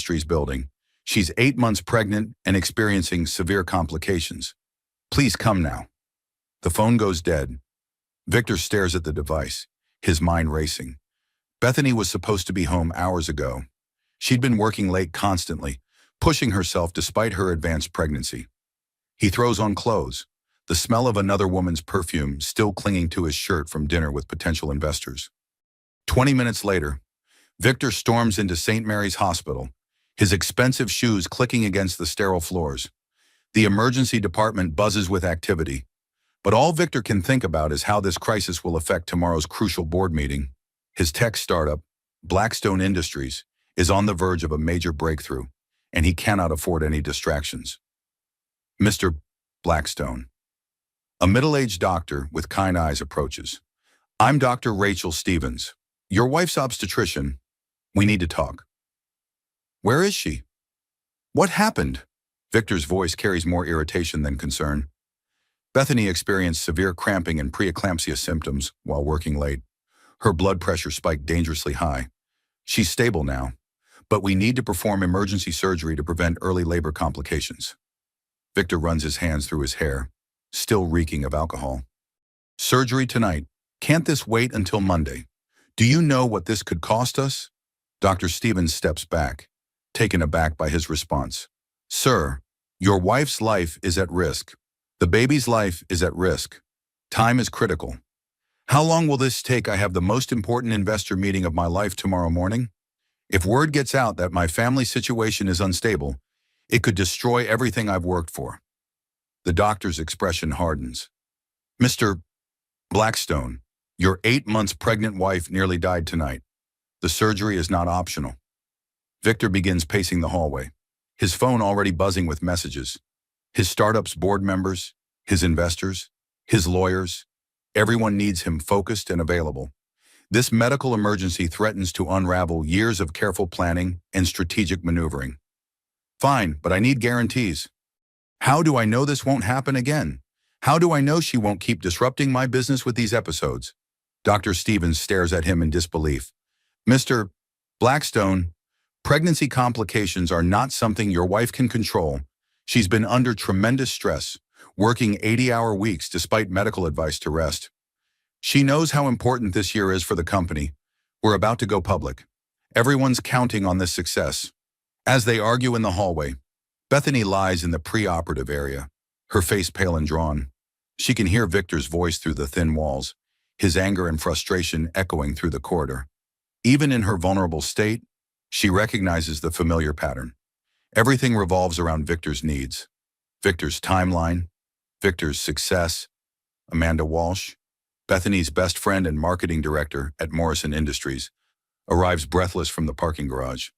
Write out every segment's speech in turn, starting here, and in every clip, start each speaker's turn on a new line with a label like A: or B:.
A: Industries building. She's 8 months pregnant and experiencing severe complications. Please come now. The phone goes dead. Victor stares at the device, his mind racing. Bethany was supposed to be home hours ago. She'd been working late constantly, pushing herself despite her advanced pregnancy. He throws on clothes, the smell of another woman's perfume still clinging to his shirt from dinner with potential investors. 20 minutes later, Victor storms into St. Mary's Hospital, his expensive shoes clicking against the sterile floors. The emergency department buzzes with activity, but all Victor can think about is how this crisis will affect tomorrow's crucial board meeting. His tech startup, Blackstone Industries, is on the verge of a major breakthrough, and he cannot afford any distractions. Mr. Blackstone. A middle-aged doctor with kind eyes approaches. I'm Dr. Rachel Stevens, your wife's obstetrician. We need to talk. Where is she? What happened? Victor's voice carries more irritation than concern. Bethany experienced severe cramping and preeclampsia symptoms while working late. Her blood pressure spiked dangerously high. She's stable now, but we need to perform emergency surgery to prevent early labor complications. Victor runs his hands through his hair, still reeking of alcohol. Surgery tonight. Can't this wait until Monday? Do you know what this could cost us? Dr. Stevens steps back, taken aback by his response. Sir, your wife's life is at risk. The baby's life is at risk. Time is critical. How long will this take? I have the most important investor meeting of my life tomorrow morning. If word gets out that my family situation is unstable, it could destroy everything I've worked for. The doctor's expression hardens. Mr. Blackstone, your 8 months pregnant wife nearly died tonight. The surgery is not optional. Victor begins pacing the hallway, his phone already buzzing with messages. His startup's board members, his investors, his lawyers, everyone needs him focused and available. This medical emergency threatens to unravel years of careful planning and strategic maneuvering. Fine, but I need guarantees. How do I know this won't happen again? How do I know she won't keep disrupting my business with these episodes? Dr. Stevens stares at him in disbelief. Mr. Blackstone, pregnancy complications are not something your wife can control. She's been under tremendous stress, working 80-hour weeks despite medical advice to rest. She knows how important this year is for the company. We're about to go public. Everyone's counting on this success. As they argue in the hallway, Bethany lies in the preoperative area, her face pale and drawn. She can hear Victor's voice through the thin walls, his anger and frustration echoing through the corridor. Even in her vulnerable state, she recognizes the familiar pattern. Everything revolves around Victor's needs. Victor's timeline, Victor's success. Amanda Walsh, Bethany's best friend and marketing director at Morrison Industries, arrives breathless from the parking garage.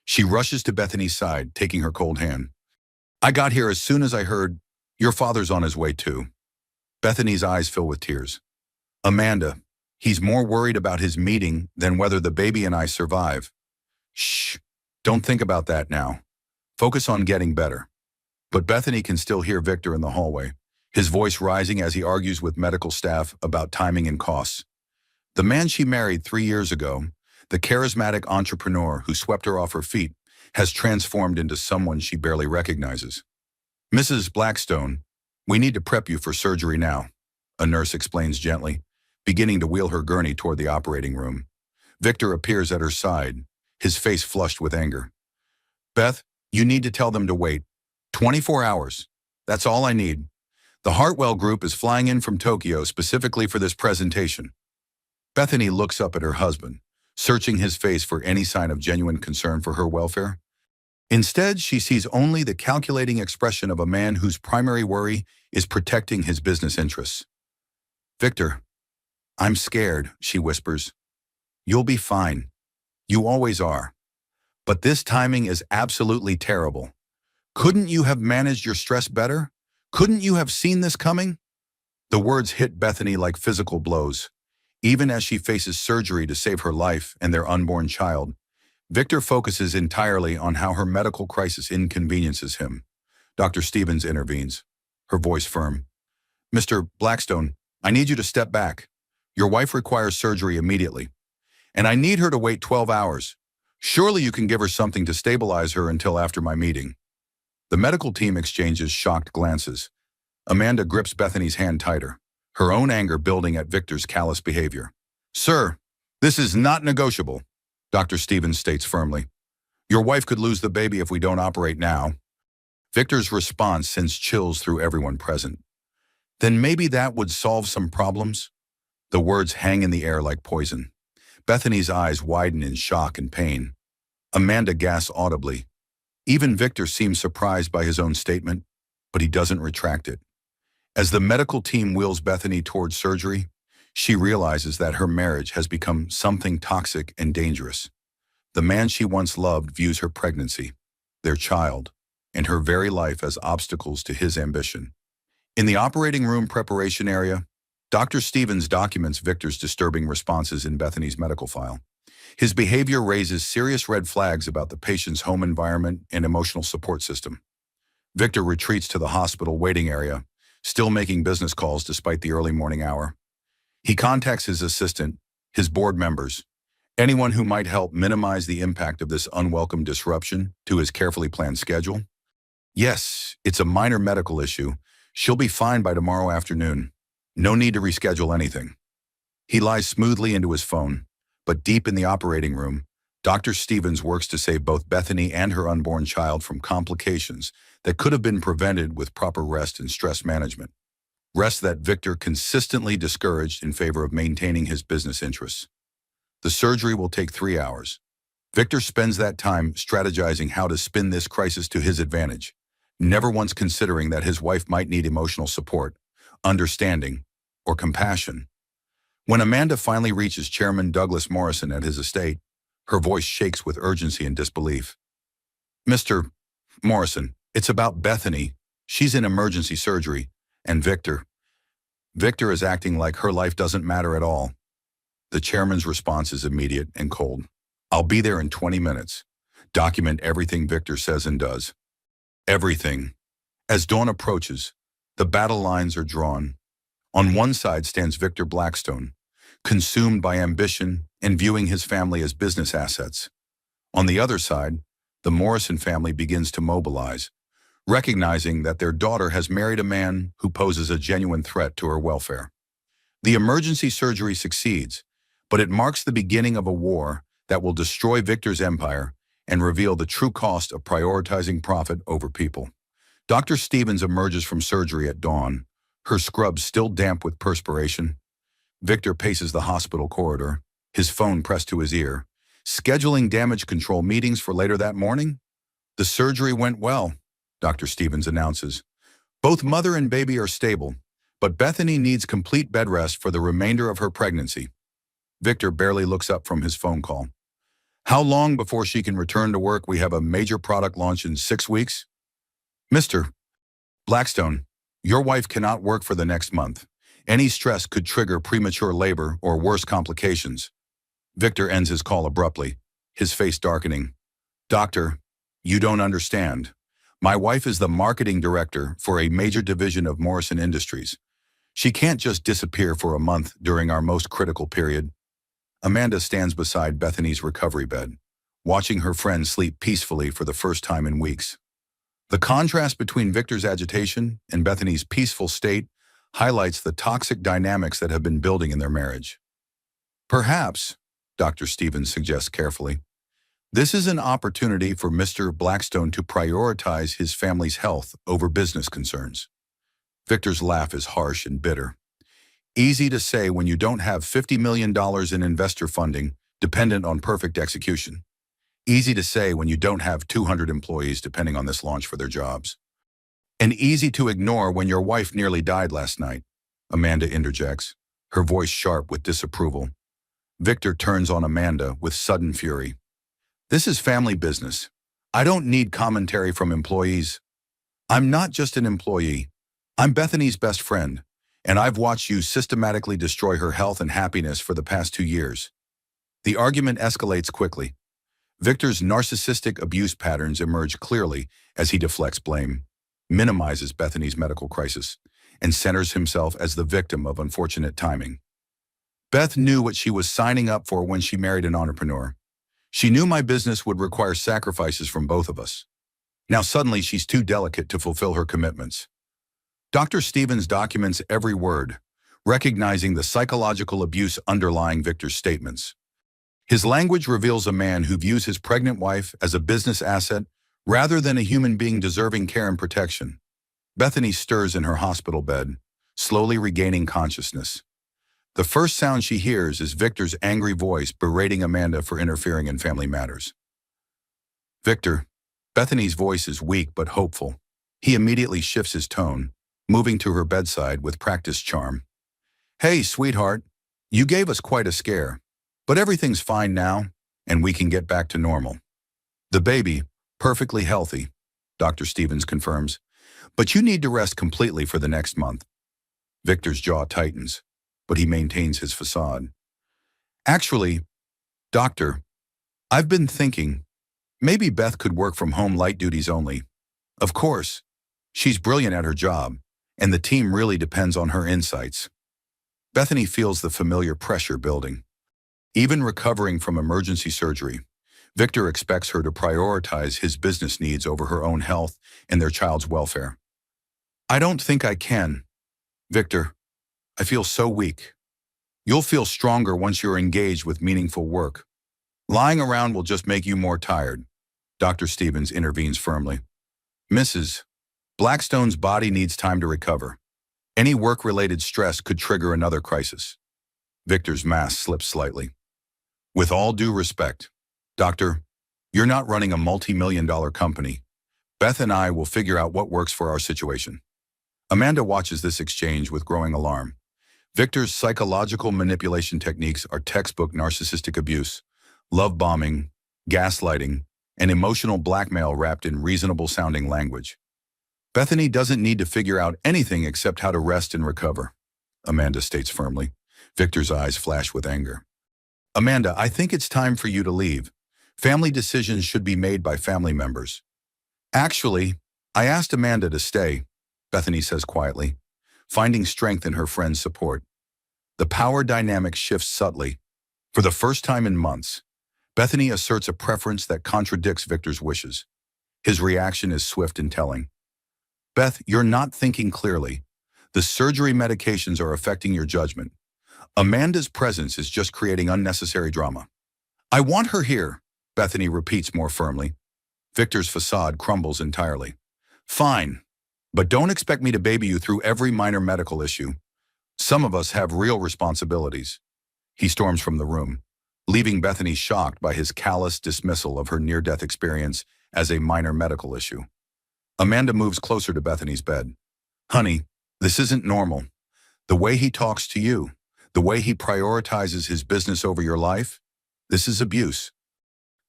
A: She rushes to Bethany's side, taking her cold hand. I got here as soon as I heard, your father's on his way too. Bethany's eyes fill with tears. Amanda, he's more worried about his meeting than whether the baby and I survive. Shh, don't think about that now. Focus on getting better. But Bethany can still hear Victor in the hallway, his voice rising as he argues with medical staff about timing and costs. The man she married 3 years ago, the charismatic entrepreneur who swept her off her feet, has transformed into someone she barely recognizes. Mrs. Blackstone, we need to prep you for surgery now, a nurse explains gently, beginning to wheel her gurney toward the operating room. Victor appears at her side, his face flushed with anger. Beth, you need to tell them to wait. 24 hours. That's all I need. The Hartwell Group is flying in from Tokyo specifically for this presentation. Bethany looks up at her husband, searching his face for any sign of genuine concern for her welfare. Instead, she sees only the calculating expression of a man whose primary worry is protecting his business interests. Victor, I'm scared, she whispers. You'll be fine. You always are. But this timing is absolutely terrible. Couldn't you have managed your stress better? Couldn't you have seen this coming? The words hit Bethany like physical blows. Even as she faces surgery to save her life and their unborn child, Victor focuses entirely on how her medical crisis inconveniences him. Dr. Stevens intervenes, her voice firm. Mr. Blackstone, I need you to step back. Your wife requires surgery immediately, and I need her to wait 12 hours. Surely you can give her something to stabilize her until after my meeting. The medical team exchanges shocked glances. Amanda grips Bethany's hand tighter, her own anger building at Victor's callous behavior. Sir, this is not negotiable, Dr. Stevens states firmly. Your wife could lose the baby if we don't operate now. Victor's response sends chills through everyone present. Then maybe that would solve some problems? The words hang in the air like poison. Bethany's eyes widen in shock and pain. Amanda gasps audibly. Even Victor seems surprised by his own statement, but he doesn't retract it. As the medical team wheels Bethany towards surgery, she realizes that her marriage has become something toxic and dangerous. The man she once loved views her pregnancy, their child, and her very life as obstacles to his ambition. In the operating room preparation area, Dr. Stevens documents Victor's disturbing responses in Bethany's medical file. His behavior raises serious red flags about the patient's home environment and emotional support system. Victor retreats to the hospital waiting area, still making business calls despite the early morning hour. He contacts his assistant, his board members, anyone who might help minimize the impact of this unwelcome disruption to his carefully planned schedule. Yes, it's a minor medical issue. She'll be fine by tomorrow afternoon. No need to reschedule anything. He lies smoothly into his phone, but deep in the operating room, Dr. Stevens works to save both Bethany and her unborn child from complications that could have been prevented with proper rest and stress management. Rest that Victor consistently discouraged in favor of maintaining his business interests. The surgery will take 3 hours. Victor spends that time strategizing how to spin this crisis to his advantage, never once considering that his wife might need emotional support, understanding, or compassion. When Amanda finally reaches Chairman Douglas Morrison at his estate, her voice shakes with urgency and disbelief. Mr. Morrison, it's about Bethany. She's in emergency surgery. And Victor is acting like her life doesn't matter at all. The chairman's response is immediate and cold. I'll be there in 20 minutes. Document everything Victor says and does. Everything. As dawn approaches, the battle lines are drawn. On one side stands Victor Blackstone, consumed by ambition and viewing his family as business assets. On the other side, the Morrison family begins to mobilize, recognizing that their daughter has married a man who poses a genuine threat to her welfare. The emergency surgery succeeds, but it marks the beginning of a war that will destroy Victor's empire and reveal the true cost of prioritizing profit over people. Dr. Stevens emerges from surgery at dawn, her scrubs still damp with perspiration. Victor paces the hospital corridor, his phone pressed to his ear, scheduling damage control meetings for later that morning. The surgery went well, Dr. Stevens announces. Both mother and baby are stable, but Bethany needs complete bed rest for the remainder of her pregnancy. Victor barely looks up from his phone call. How long before she can return to work? We have a major product launch in 6 weeks. Mr. Blackstone, your wife cannot work for the next month. Any stress could trigger premature labor or worse complications. Victor ends his call abruptly, his face darkening. Doctor, you don't understand. My wife is the marketing director for a major division of Morrison Industries. She can't just disappear for a month during our most critical period. Amanda stands beside Bethany's recovery bed, watching her friend sleep peacefully for the first time in weeks. The contrast between Victor's agitation and Bethany's peaceful state highlights the toxic dynamics that have been building in their marriage. Perhaps, Dr. Stevens suggests carefully, this is an opportunity for Mr. Blackstone to prioritize his family's health over business concerns. Victor's laugh is harsh and bitter. Easy to say when you don't have $50 million in investor funding dependent on perfect execution. Easy to say when you don't have 200 employees depending on this launch for their jobs. And easy to ignore when your wife nearly died last night, Amanda interjects, her voice sharp with disapproval. Victor turns on Amanda with sudden fury. This is family business. I don't need commentary from employees. I'm not just an employee. I'm Bethany's best friend, and I've watched you systematically destroy her health and happiness for the past 2 years. The argument escalates quickly. Victor's narcissistic abuse patterns emerge clearly as he deflects blame, minimizes Bethany's medical crisis, and centers himself as the victim of unfortunate timing. Beth knew what she was signing up for when she married an entrepreneur. She knew my business would require sacrifices from both of us. Now suddenly she's too delicate to fulfill her commitments. Dr. Stevens documents every word, recognizing the psychological abuse underlying Victor's statements. His language reveals a man who views his pregnant wife as a business asset rather than a human being deserving care and protection. Bethany stirs in her hospital bed, slowly regaining consciousness. The first sound she hears is Victor's angry voice berating Amanda for interfering in family matters. Victor, Bethany's voice is weak but hopeful. He immediately shifts his tone, moving to her bedside with practiced charm. Hey, sweetheart, you gave us quite a scare, but everything's fine now, and we can get back to normal. The baby, perfectly healthy, Dr. Stevens confirms, but you need to rest completely for the next month. Victor's jaw tightens, but he maintains his facade. Actually, doctor, I've been thinking, maybe Beth could work from home light duties only. Of course, she's brilliant at her job, and the team really depends on her insights. Bethany feels the familiar pressure building. Even recovering from emergency surgery, Victor expects her to prioritize his business needs over her own health and their child's welfare. I don't think I can. Victor, I feel so weak. You'll feel stronger once you're engaged with meaningful work. Lying around will just make you more tired. Dr. Stevens intervenes firmly. Mrs. Blackstone's body needs time to recover. Any work-related stress could trigger another crisis. Victor's mask slips slightly. With all due respect, Doctor, you're not running a multi-million-dollar company. Beth and I will figure out what works for our situation. Amanda watches this exchange with growing alarm. Victor's psychological manipulation techniques are textbook narcissistic abuse, love bombing, gaslighting, and emotional blackmail wrapped in reasonable-sounding language. Bethany doesn't need to figure out anything except how to rest and recover, Amanda states firmly. Victor's eyes flash with anger. Amanda, I think it's time for you to leave. Family decisions should be made by family members. Actually, I asked Amanda to stay, Bethany says quietly, finding strength in her friend's support. The power dynamic shifts subtly. For the first time in months, Bethany asserts a preference that contradicts Victor's wishes. His reaction is swift and telling. Beth, you're not thinking clearly. The surgery medications are affecting your judgment. Amanda's presence is just creating unnecessary drama. I want her here, Bethany repeats more firmly. Victor's facade crumbles entirely. Fine, but don't expect me to baby you through every minor medical issue. Some of us have real responsibilities. He storms from the room, leaving Bethany shocked by his callous dismissal of her near-death experience as a minor medical issue. Amanda moves closer to Bethany's bed. Honey, this isn't normal. The way he talks to you, the way he prioritizes his business over your life, this is abuse.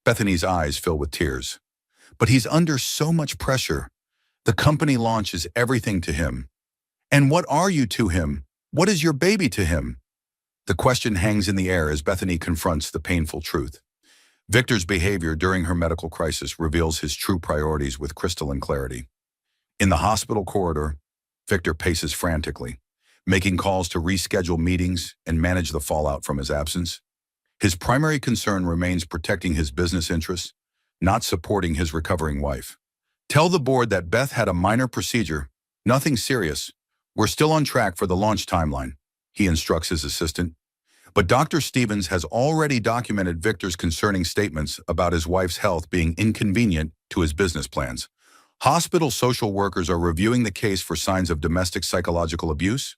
A: Bethany's eyes fill with tears. But he's under so much pressure. The company launch is everything to him. And what are you to him? What is your baby to him? The question hangs in the air as Bethany confronts the painful truth. Victor's behavior during her medical crisis reveals his true priorities with crystalline clarity. In the hospital corridor, Victor paces frantically, making calls to reschedule meetings and manage the fallout from his absence. His primary concern remains protecting his business interests, not supporting his recovering wife. Tell the board that Beth had a minor procedure, nothing serious. We're still on track for the launch timeline, he instructs his assistant. But Dr. Stevens has already documented Victor's concerning statements about his wife's health being inconvenient to his business plans. Hospital social workers are reviewing the case for signs of domestic psychological abuse.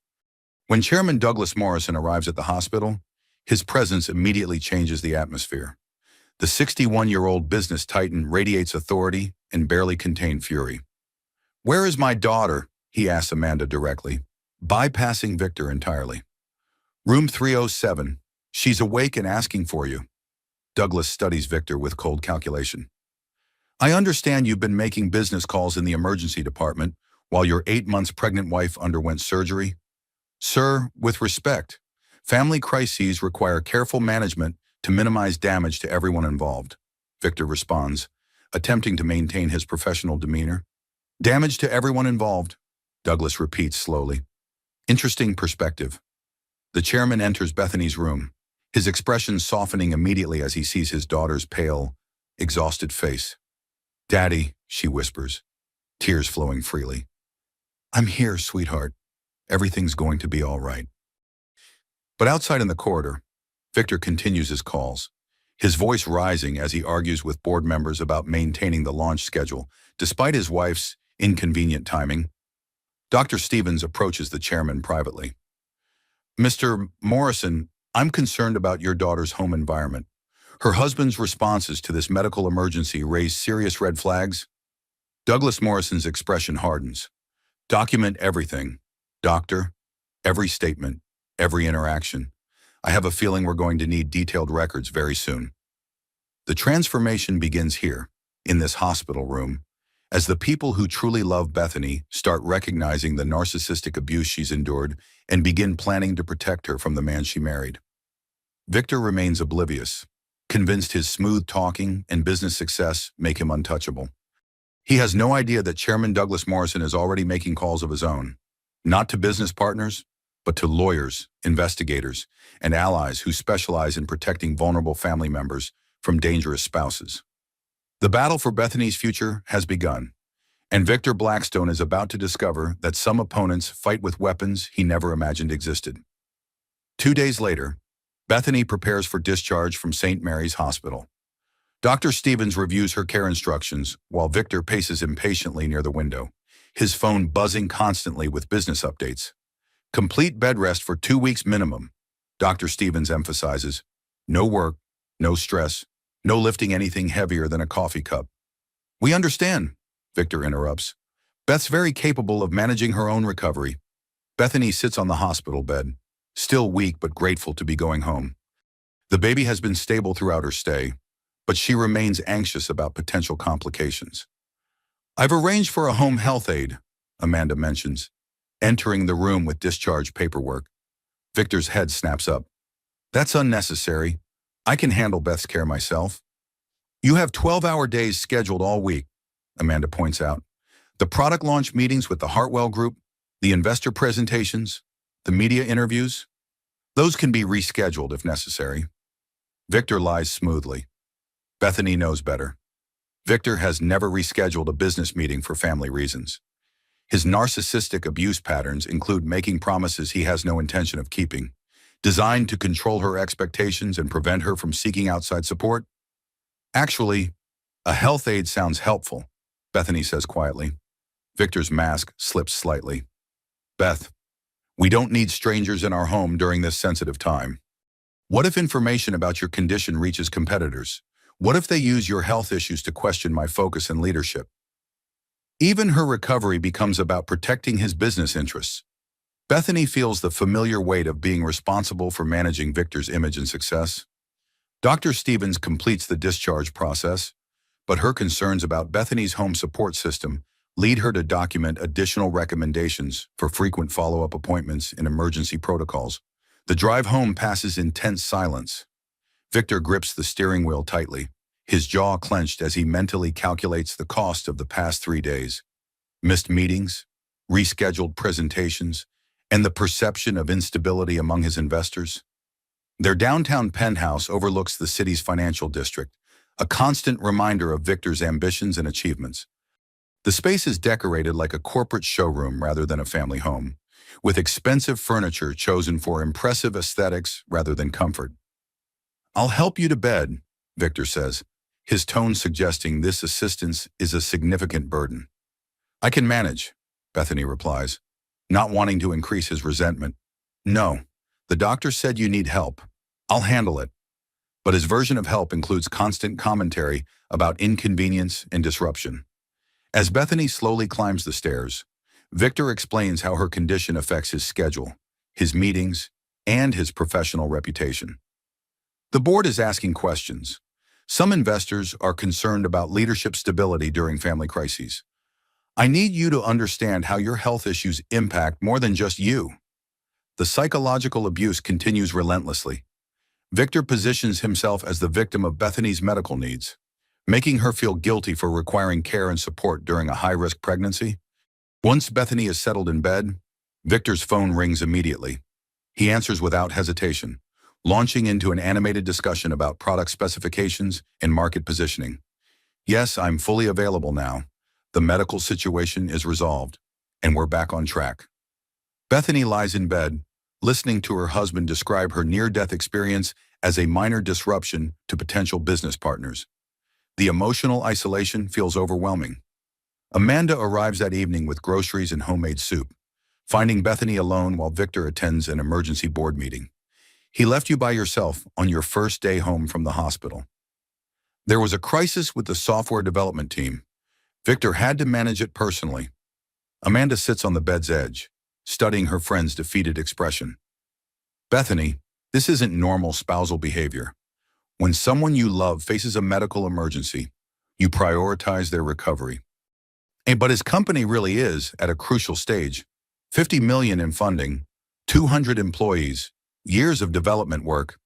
A: When Chairman Douglas Morrison arrives at the hospital, his presence immediately changes the atmosphere. The 61-year-old business titan radiates authority and barely contained fury. Where is my daughter? He asks Amanda directly, bypassing Victor entirely. Room 307. She's awake and asking for you. Douglas studies Victor with cold calculation. I understand you've been making business calls in the emergency department while your 8 months pregnant wife underwent surgery. Sir, with respect, family crises require careful management to minimize damage to everyone involved, Victor responds, attempting to maintain his professional demeanor. Damage to everyone involved, Douglas repeats slowly. Interesting perspective. The chairman enters Bethany's room, his expression softening immediately as he sees his daughter's pale, exhausted face. "Daddy," she whispers, tears flowing freely. "I'm here, sweetheart. Everything's going to be all right." But outside in the corridor, Victor continues his calls, his voice rising as he argues with board members about maintaining the launch schedule, despite his wife's inconvenient timing. Dr. Stevens approaches the chairman privately. "Mr. Morrison, I'm concerned about your daughter's home environment. Her husband's responses to this medical emergency raise serious red flags." Douglas Morrison's expression hardens. "Document everything, doctor, every statement, every interaction. I have a feeling we're going to need detailed records very soon." The transformation begins here, in this hospital room, as the people who truly love Bethany start recognizing the narcissistic abuse she's endured and begin planning to protect her from the man she married. Victor remains oblivious, convinced his smooth talking and business success make him untouchable. He has no idea that Chairman Douglas Morrison is already making calls of his own, not to business partners, but to lawyers, investigators, and allies who specialize in protecting vulnerable family members from dangerous spouses. The battle for Bethany's future has begun, and Victor Blackstone is about to discover that some opponents fight with weapons he never imagined existed. 2 days later, Bethany prepares for discharge from St. Mary's Hospital. Dr. Stevens reviews her care instructions while Victor paces impatiently near the window, his phone buzzing constantly with business updates. "Complete bed rest for 2 weeks minimum," Dr. Stevens emphasizes. "No work, no stress, no lifting anything heavier than a coffee cup." "We understand," Victor interrupts. "Beth's very capable of managing her own recovery." Bethany sits on the hospital bed, still weak but grateful to be going home. The baby has been stable throughout her stay, but she remains anxious about potential complications. "I've arranged for a home health aide," Amanda mentions, entering the room with discharge paperwork. Victor's head snaps up. "That's unnecessary. I can handle Beth's care myself." "You have 12-hour days scheduled all week," Amanda points out. "The product launch meetings with the Hartwell Group, the investor presentations, the media interviews, those can be rescheduled if necessary." Victor lies smoothly. Bethany knows better. Victor has never rescheduled a business meeting for family reasons. His narcissistic abuse patterns include making promises he has no intention of keeping, designed to control her expectations and prevent her from seeking outside support. "Actually, a health aide sounds helpful," Bethany says quietly. Victor's mask slips slightly. "Beth, we don't need strangers in our home during this sensitive time. What if information about your condition reaches competitors? What if they use your health issues to question my focus and leadership?" Even her recovery becomes about protecting his business interests. Bethany feels the familiar weight of being responsible for managing Victor's image and success. Dr. Stevens completes the discharge process, but her concerns about Bethany's home support system lead her to document additional recommendations for frequent follow-up appointments and emergency protocols. The drive home passes in tense silence. Victor grips the steering wheel tightly, his jaw clenched as he mentally calculates the cost of the past 3 days. Missed meetings, rescheduled presentations, and the perception of instability among his investors. Their downtown penthouse overlooks the city's financial district, a constant reminder of Victor's ambitions and achievements. The space is decorated like a corporate showroom rather than a family home, with expensive furniture chosen for impressive aesthetics rather than comfort. "I'll help you to bed," Victor says, his tone suggesting this assistance is a significant burden. "I can manage," Bethany replies, not wanting to increase his resentment. "No, the doctor said you need help. I'll handle it." But his version of help includes constant commentary about inconvenience and disruption. As Bethany slowly climbs the stairs, Victor explains how her condition affects his schedule, his meetings, and his professional reputation. The board is asking questions. Some investors are concerned about leadership stability during family crises. "I need you to understand how your health issues impact more than just you." The psychological abuse continues relentlessly. Victor positions himself as the victim of Bethany's medical needs, making her feel guilty for requiring care and support during a high-risk pregnancy. Once Bethany is settled in bed, Victor's phone rings immediately. He answers without hesitation. launching into an animated discussion about product specifications and market positioning. Yes, I'm fully available now. The medical situation is resolved, and we're back on track. Bethany lies in bed, listening to her husband describe her near-death experience as a minor disruption to potential business partners. The emotional isolation feels overwhelming. Amanda arrives that evening with groceries and homemade soup, finding Bethany alone while Victor attends an emergency board meeting. He left you by yourself on your first day home from the hospital. There was a crisis with the software development team. Victor had to manage it personally. Amanda sits on the bed's edge, studying her friend's defeated expression. Bethany, this isn't normal spousal behavior. When someone you love faces a medical emergency, you prioritize their recovery. But his company really is at a crucial stage. $50 million in funding, 200 employees, years of development work.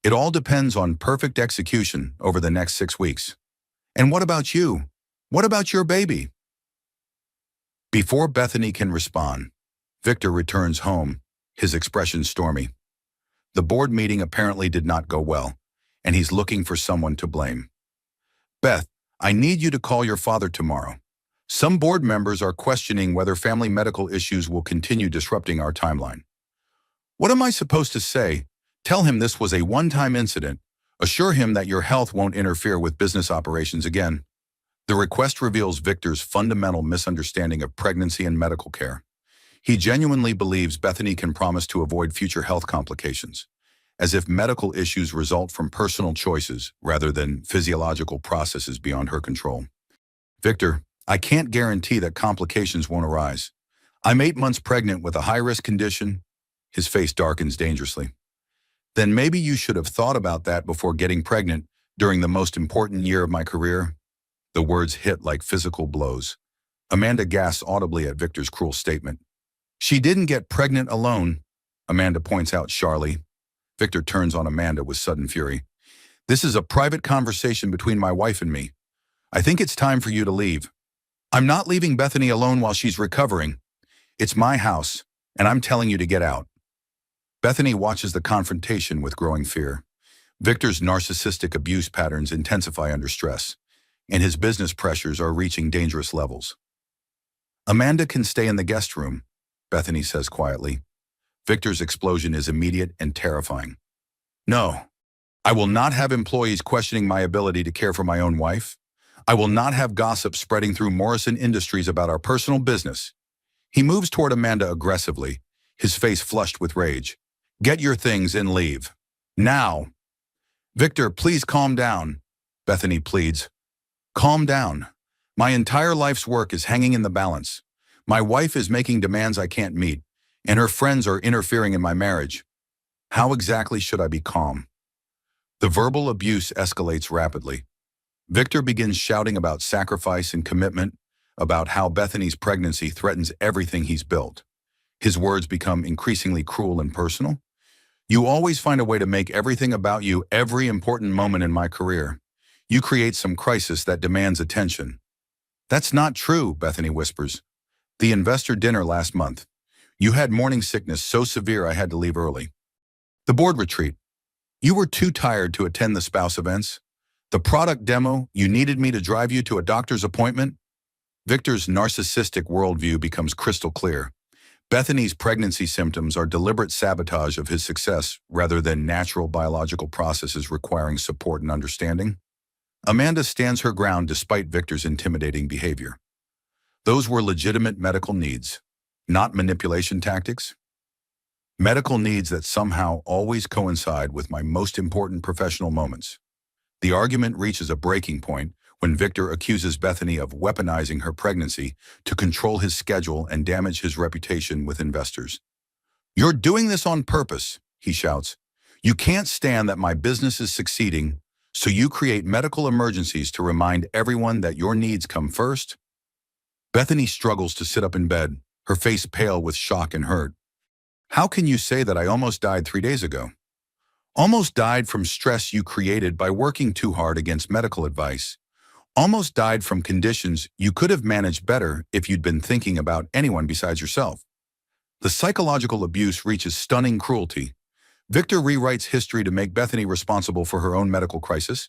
A: It all depends on perfect execution over the next 6 weeks. And what about you? What about your baby? Before Bethany can respond, Victor returns home, his expression stormy. The board meeting apparently did not go well, and he's looking for someone to blame. Beth, I need you to call your father tomorrow. Some board members are questioning whether family medical issues will continue disrupting our timeline. What am I supposed to say? Tell him this was a one-time incident. Assure him that your health won't interfere with business operations again. The request reveals Victor's fundamental misunderstanding of pregnancy and medical care. He genuinely believes Bethany can promise to avoid future health complications, as if medical issues result from personal choices rather than physiological processes beyond her control. Victor, I can't guarantee that complications won't arise. I'm 8 months pregnant with a high-risk condition. His face darkens dangerously. Then maybe you should have thought about that before getting pregnant during the most important year of my career. The words hit like physical blows. Amanda gasps audibly at Victor's cruel statement. She didn't get pregnant alone, Amanda points out sharply. Victor turns on Amanda with sudden fury. This is a private conversation between my wife and me. I think it's time for you to leave. I'm not leaving Bethany alone while she's recovering. It's my house, and I'm telling you to get out. Bethany watches the confrontation with growing fear. Victor's narcissistic abuse patterns intensify under stress, and his business pressures are reaching dangerous levels. Amanda can stay in the guest room, Bethany says quietly. Victor's explosion is immediate and terrifying. No, I will not have employees questioning my ability to care for my own wife. I will not have gossip spreading through Morrison Industries about our personal business. He moves toward Amanda aggressively, his face flushed with rage. Get your things and leave. Now. Victor, please calm down, Bethany pleads. Calm down. My entire life's work is hanging in the balance. My wife is making demands I can't meet, and her friends are interfering in my marriage. How exactly should I be calm? The verbal abuse escalates rapidly. Victor begins shouting about sacrifice and commitment, about how Bethany's pregnancy threatens everything he's built. His words become increasingly cruel and personal. You always find a way to make everything about you every important moment in my career. You create some crisis that demands attention. That's not true, Bethany whispers. The investor dinner last month. You had morning sickness so severe I had to leave early. The board retreat. You were too tired to attend the spouse events. The product demo, you needed me to drive you to a doctor's appointment. Victor's narcissistic worldview becomes crystal clear. Bethany's pregnancy symptoms are deliberate sabotage of his success rather than natural biological processes requiring support and understanding. Amanda stands her ground despite Victor's intimidating behavior. Those were legitimate medical needs, not manipulation tactics. Medical needs that somehow always coincide with my most important professional moments. The argument reaches a breaking point when Victor accuses Bethany of weaponizing her pregnancy to control his schedule and damage his reputation with investors. You're doing this on purpose, he shouts. You can't stand that my business is succeeding, so you create medical emergencies to remind everyone that your needs come first. Bethany struggles to sit up in bed, her face pale with shock and hurt. How can you say that I almost died 3 days ago? Almost died from stress you created by working too hard against medical advice. Almost died from conditions you could have managed better if you'd been thinking about anyone besides yourself. The psychological abuse reaches stunning cruelty. Victor rewrites history to make Bethany responsible for her own medical crisis,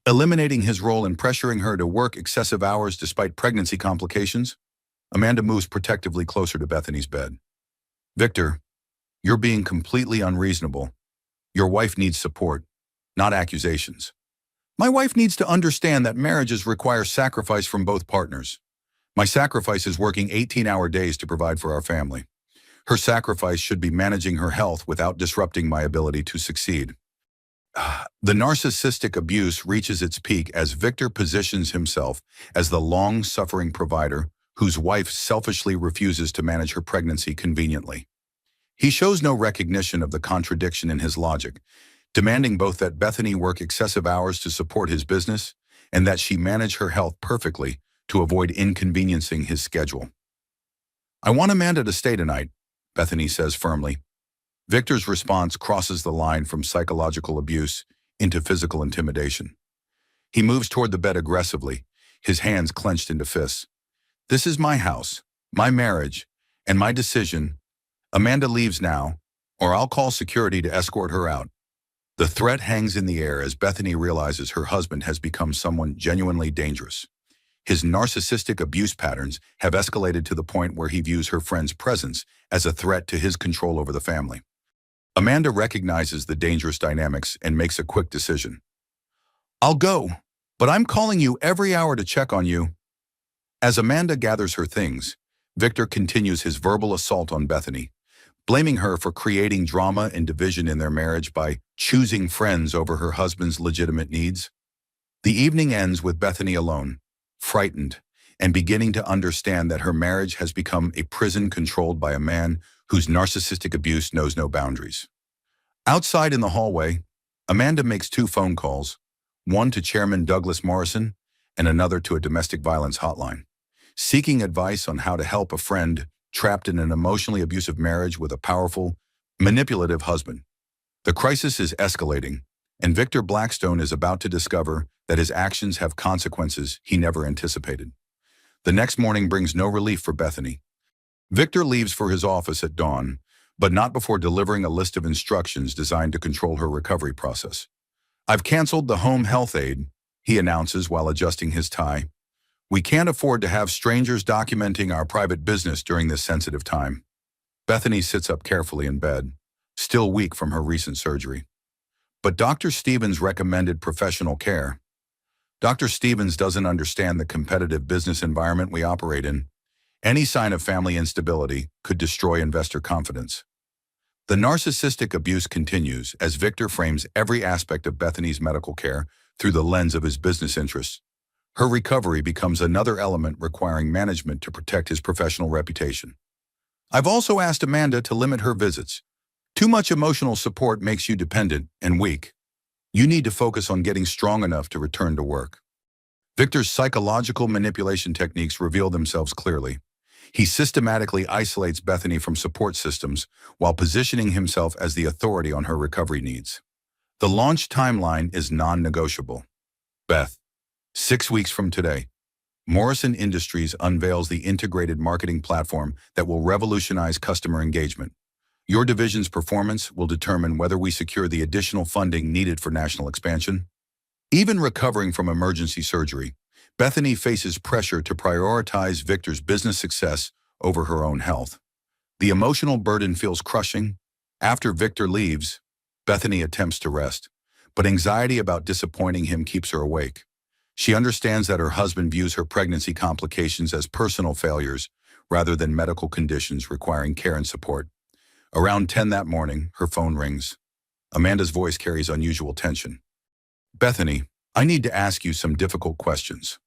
A: eliminating his role in pressuring her to work excessive hours despite pregnancy complications. Amanda moves protectively closer to Bethany's bed. Victor, you're being completely unreasonable. Your wife needs support, not accusations. My wife needs to understand that marriages require sacrifice from both partners. My sacrifice is working 18-hour days to provide for our family. Her sacrifice should be managing her health without disrupting my ability to succeed. The narcissistic abuse reaches its peak as Victor positions himself as the long-suffering provider whose wife selfishly refuses to manage her pregnancy conveniently. He shows no recognition of the contradiction in his logic, demanding both that Bethany work excessive hours to support his business and that she manage her health perfectly to avoid inconveniencing his schedule. I want Amanda to stay tonight, Bethany says firmly. Victor's response crosses the line from psychological abuse into physical intimidation. He moves toward the bed aggressively, his hands clenched into fists. This is my house, my marriage, and my decision. Amanda leaves now, or I'll call security to escort her out. The threat hangs in the air as Bethany realizes her husband has become someone genuinely dangerous. His narcissistic abuse patterns have escalated to the point where he views her friend's presence as a threat to his control over the family. Amanda recognizes the dangerous dynamics and makes a quick decision. I'll go, but I'm calling you every hour to check on you. As Amanda gathers her things, Victor continues his verbal assault on Bethany, blaming her for creating drama and division in their marriage by choosing friends over her husband's legitimate needs. The evening ends with Bethany alone, frightened, and beginning to understand that her marriage has become a prison controlled by a man whose narcissistic abuse knows no boundaries. Outside in the hallway, Amanda makes 2 phone calls, one to Chairman Douglas Morrison and another to a domestic violence hotline, seeking advice on how to help a friend trapped in an emotionally abusive marriage with a powerful, manipulative husband. The crisis is escalating, and Victor Blackstone is about to discover that his actions have consequences he never anticipated. The next morning brings no relief for Bethany. Victor leaves for his office at dawn, but not before delivering a list of instructions designed to control her recovery process. I've canceled the home health aid, he announces while adjusting his tie. We can't afford to have strangers documenting our private business during this sensitive time. Bethany sits up carefully in bed, still weak from her recent surgery. But Dr. Stevens recommended professional care. Dr. Stevens doesn't understand the competitive business environment we operate in. Any sign of family instability could destroy investor confidence. The narcissistic abuse continues as Victor frames every aspect of Bethany's medical care through the lens of his business interests. Her recovery becomes another element requiring management to protect his professional reputation. I've also asked Amanda to limit her visits. Too much emotional support makes you dependent and weak. You need to focus on getting strong enough to return to work. Victor's psychological manipulation techniques reveal themselves clearly. He systematically isolates Bethany from support systems while positioning himself as the authority on her recovery needs. The launch timeline is non-negotiable. Beth, 6 weeks from today, Morrison Industries unveils the integrated marketing platform that will revolutionize customer engagement. Your division's performance will determine whether we secure the additional funding needed for national expansion. Even recovering from emergency surgery, Bethany faces pressure to prioritize Victor's business success over her own health. The emotional burden feels crushing. After Victor leaves, Bethany attempts to rest, but anxiety about disappointing him keeps her awake. She understands that her husband views her pregnancy complications as personal failures rather than medical conditions requiring care and support. Around 10 that morning, her phone rings. Amanda's voice carries unusual tension. Bethany, I need to ask you some difficult questions.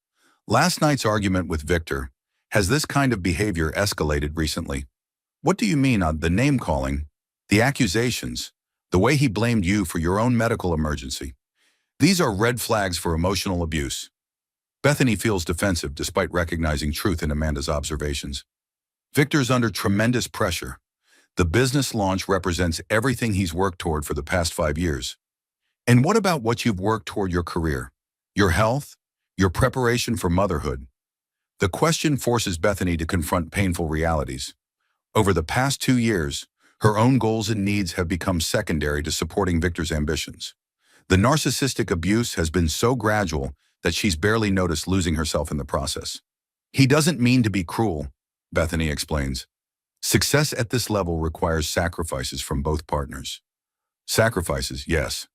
A: Last night's argument with Victor, has this kind of behavior escalated recently? What do you mean on the name-calling, the accusations, the way he blamed you for your own medical emergency? These are red flags for emotional abuse. Bethany feels defensive despite recognizing truth in Amanda's observations. Victor's under tremendous pressure. The business launch represents everything he's worked toward for the past 5 years. And what about what you've worked toward your career, your health, your preparation for motherhood? The question forces Bethany to confront painful realities. Over the past 2 years, Her own goals and needs have become secondary to supporting Victor's ambitions. The narcissistic abuse has been so gradual that she's barely noticed losing herself in the process. He doesn't mean to be cruel, Bethany explains. Success at this level requires sacrifices from both partners. Sacrifices, yes.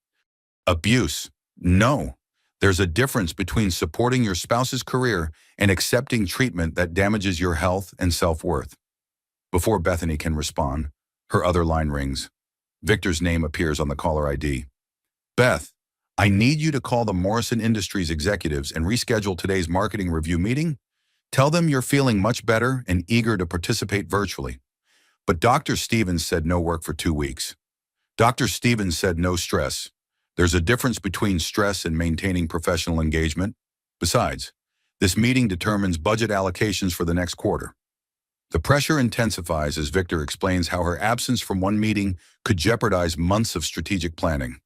A: Abuse, no. There's a difference between supporting your spouse's career and accepting treatment that damages your health and self-worth. Before Bethany can respond, her other line rings. Victor's name appears on the caller ID. Beth, I need you to call the Morrison Industries executives and reschedule today's marketing review meeting. Tell them you're feeling much better and eager to participate virtually. But Dr. Stevens said no work for 2 weeks. Dr. Stevens said no stress. There's a difference between stress and maintaining professional engagement. Besides, this meeting determines budget allocations for the next quarter. The pressure intensifies as Victor explains how her absence from one meeting could jeopardize months of strategic planning.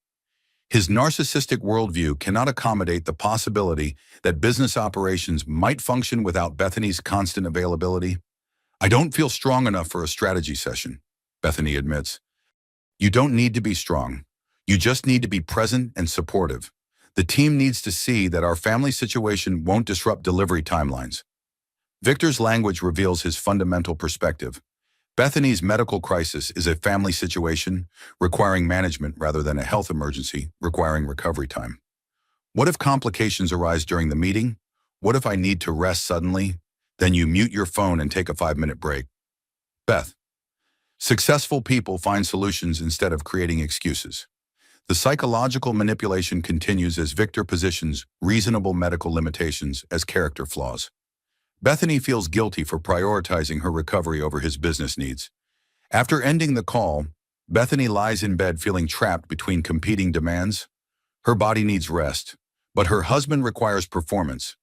A: His narcissistic worldview cannot accommodate the possibility that business operations might function without Bethany's constant availability. I don't feel strong enough for a strategy session, Bethany admits. You don't need to be strong. You just need to be present and supportive. The team needs to see that our family situation won't disrupt delivery timelines. Victor's language reveals his fundamental perspective. Bethany's medical crisis is a family situation requiring management rather than a health emergency requiring recovery time. What if complications arise during the meeting? What if I need to rest suddenly? Then you mute your phone and take a 5-minute break. Beth. Successful people find solutions instead of creating excuses. The psychological manipulation continues as Victor positions reasonable medical limitations as character flaws. Bethany feels guilty for prioritizing her recovery over his business needs. After ending the call, Bethany lies in bed feeling trapped between competing demands. Her body needs rest, but her husband requires performance.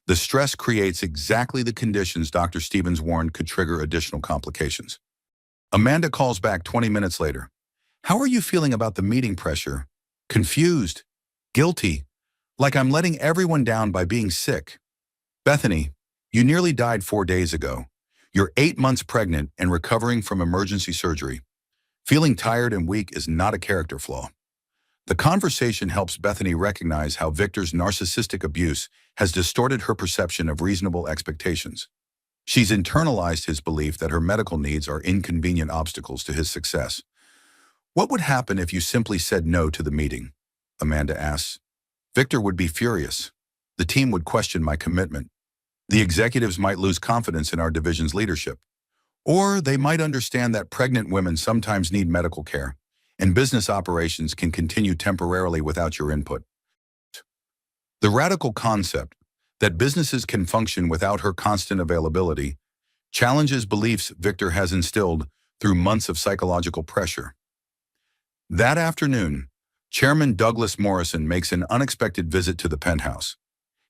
A: The stress creates exactly the conditions Dr. Stevens warned could trigger additional complications. Amanda calls back 20 minutes later. How are you feeling about the meeting pressure? Confused, guilty, like I'm letting everyone down by being sick. Bethany, you nearly died 4 days ago. You're 8 months pregnant and recovering from emergency surgery. Feeling tired and weak is not a character flaw. The conversation helps Bethany recognize how Victor's narcissistic abuse has distorted her perception of reasonable expectations. She's internalized his belief that her medical needs are inconvenient obstacles to his success. What would happen if you simply said no to the meeting? Amanda asks. Victor would be furious. The team would question my commitment. The executives might lose confidence in our division's leadership. Or they might understand that pregnant women sometimes need medical care, and business operations can continue temporarily without your input. The radical concept that businesses can function without her constant availability challenges beliefs Victor has instilled through months of psychological pressure. That afternoon, Chairman Douglas Morrison makes an unexpected visit to the penthouse.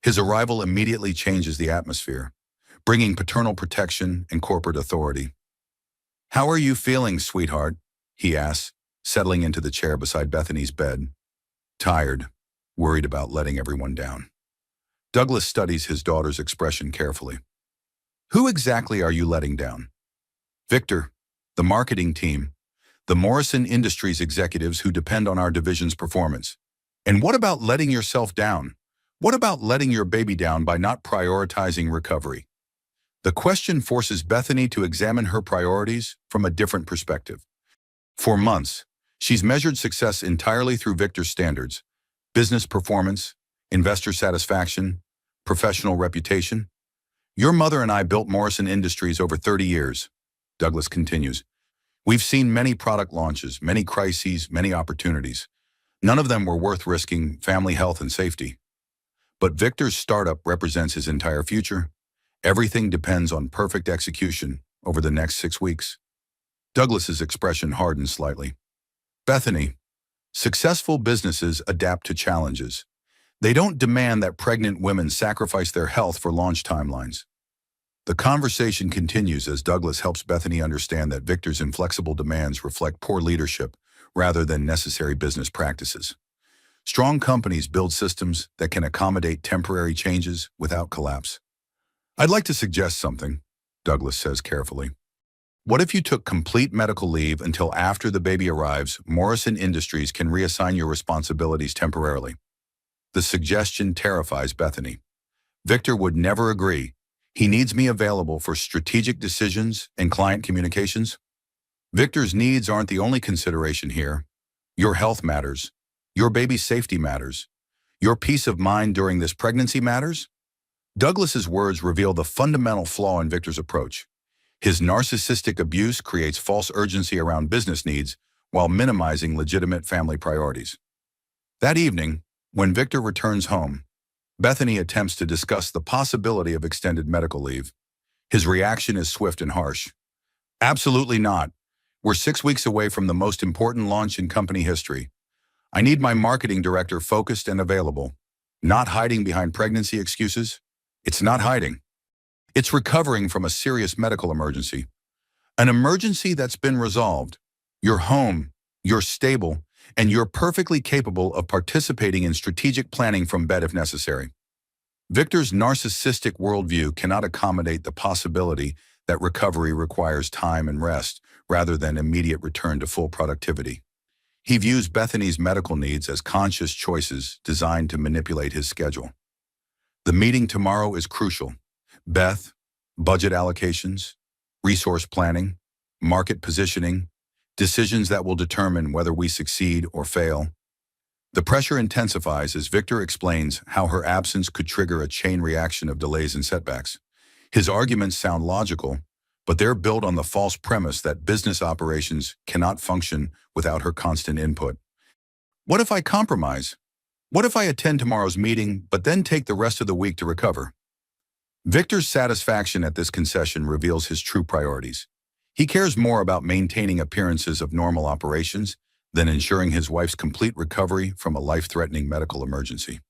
A: His arrival immediately changes the atmosphere, bringing paternal protection and corporate authority. How are you feeling, sweetheart? He asks, settling into the chair beside Bethany's bed. Tired, worried about letting everyone down. Douglas studies his daughter's expression carefully. Who exactly are you letting down? Victor, the marketing team, the Morrison Industries executives who depend on our division's performance. And what about letting yourself down? What about letting your baby down by not prioritizing recovery? The question forces Bethany to examine her priorities from a different perspective. For months, she's measured success entirely through Victor's standards: business performance, investor satisfaction, professional reputation. Your mother and I built Morrison Industries over 30 years, Douglas continues. We've seen many product launches, many crises, many opportunities. None of them were worth risking family health and safety. But Victor's startup represents his entire future. Everything depends on perfect execution over the next 6 weeks. Douglas's expression hardened slightly. Bethany, successful businesses adapt to challenges. They don't demand that pregnant women sacrifice their health for launch timelines. The conversation continues as Douglas helps Bethany understand that Victor's inflexible demands reflect poor leadership rather than necessary business practices. Strong companies build systems that can accommodate temporary changes without collapse. I'd like to suggest something, Douglas says carefully. What if you took complete medical leave until after the baby arrives? Morrison Industries can reassign your responsibilities temporarily. The suggestion terrifies Bethany. Victor would never agree. He needs me available for strategic decisions and client communications. Victor's needs aren't the only consideration here. Your health matters. Your baby's safety matters. Your peace of mind during this pregnancy matters. Douglas's words reveal the fundamental flaw in Victor's approach. His narcissistic abuse creates false urgency around business needs while minimizing legitimate family priorities. That evening, when Victor returns home, Bethany attempts to discuss the possibility of extended medical leave. His reaction is swift and harsh. Absolutely not. We're 6 weeks away from the most important launch in company history. I need my marketing director focused and available, not hiding behind pregnancy excuses. It's not hiding. It's recovering from a serious medical emergency. An emergency that's been resolved. You're home, you're stable, and you're perfectly capable of participating in strategic planning from bed if necessary. Victor's narcissistic worldview cannot accommodate the possibility that recovery requires time and rest rather than immediate return to full productivity. He views Bethany's medical needs as conscious choices designed to manipulate his schedule. The meeting tomorrow is crucial. Beth, budget allocations, resource planning, market positioning, decisions that will determine whether we succeed or fail. The pressure intensifies as Victor explains how her absence could trigger a chain reaction of delays and setbacks. His arguments sound logical, but they're built on the false premise that business operations cannot function without her constant input. What if I compromise? What if I attend tomorrow's meeting, but then take the rest of the week to recover? Victor's satisfaction at this concession reveals his true priorities. He cares more about maintaining appearances of normal operations than ensuring his wife's complete recovery from a life-threatening medical emergency.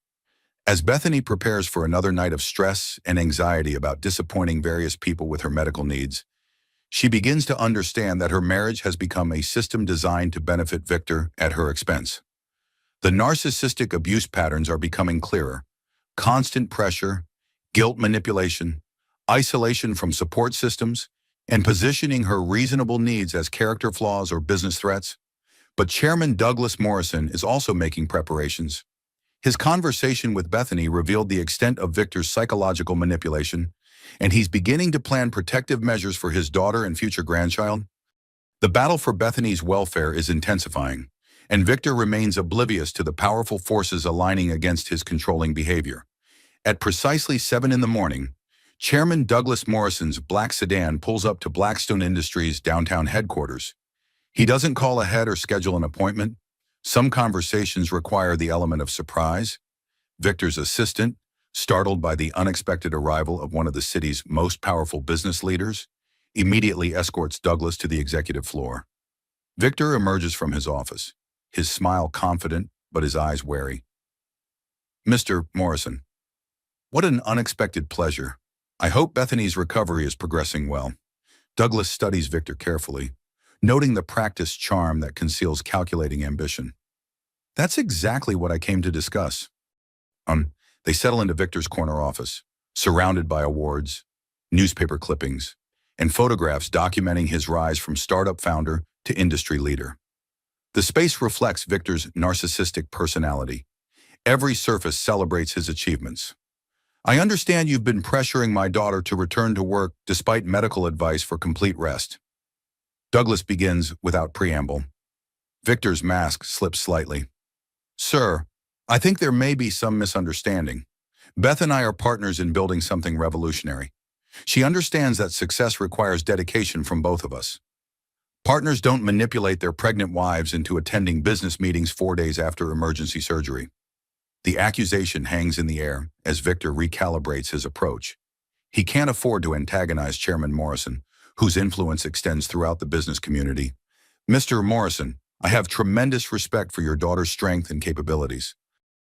A: As Bethany prepares for another night of stress and anxiety about disappointing various people with her medical needs, she begins to understand that her marriage has become a system designed to benefit Victor at her expense. The narcissistic abuse patterns are becoming clearer. Constant pressure, guilt manipulation, isolation from support systems, and positioning her reasonable needs as character flaws or business threats. But Chairman Douglas Morrison is also making preparations. His conversation with Bethany revealed the extent of Victor's psychological manipulation, and he's beginning to plan protective measures for his daughter and future grandchild. The battle for Bethany's welfare is intensifying, and Victor remains oblivious to the powerful forces aligning against his controlling behavior. At precisely 7 in the morning, Chairman Douglas Morrison's black sedan pulls up to Blackstone Industries' downtown headquarters. He doesn't call ahead or schedule an appointment. Some conversations require the element of surprise. Victor's assistant, startled by the unexpected arrival of one of the city's most powerful business leaders, immediately escorts Douglas to the executive floor. Victor emerges from his office, his smile confident but his eyes wary. "Mr. Morrison, what an unexpected pleasure. I hope Bethany's recovery is progressing well." Douglas studies Victor carefully, noting the practiced charm that conceals calculating ambition. "That's exactly what I came to discuss." They settle into Victor's corner office, surrounded by awards, newspaper clippings, and photographs documenting his rise from startup founder to industry leader. The space reflects Victor's narcissistic personality. Every surface celebrates his achievements. "I understand you've been pressuring my daughter to return to work despite medical advice for complete rest." Douglas begins without preamble. Victor's mask slips slightly. "Sir, I think there may be some misunderstanding. Beth and I are partners in building something revolutionary. She understands that success requires dedication from both of us. Partners don't manipulate their pregnant wives into attending business meetings 4 days after emergency surgery." The accusation hangs in the air as Victor recalibrates his approach. He can't afford to antagonize Chairman Morrison, whose influence extends throughout the business community. "Mr. Morrison, I have tremendous respect for your daughter's strength and capabilities.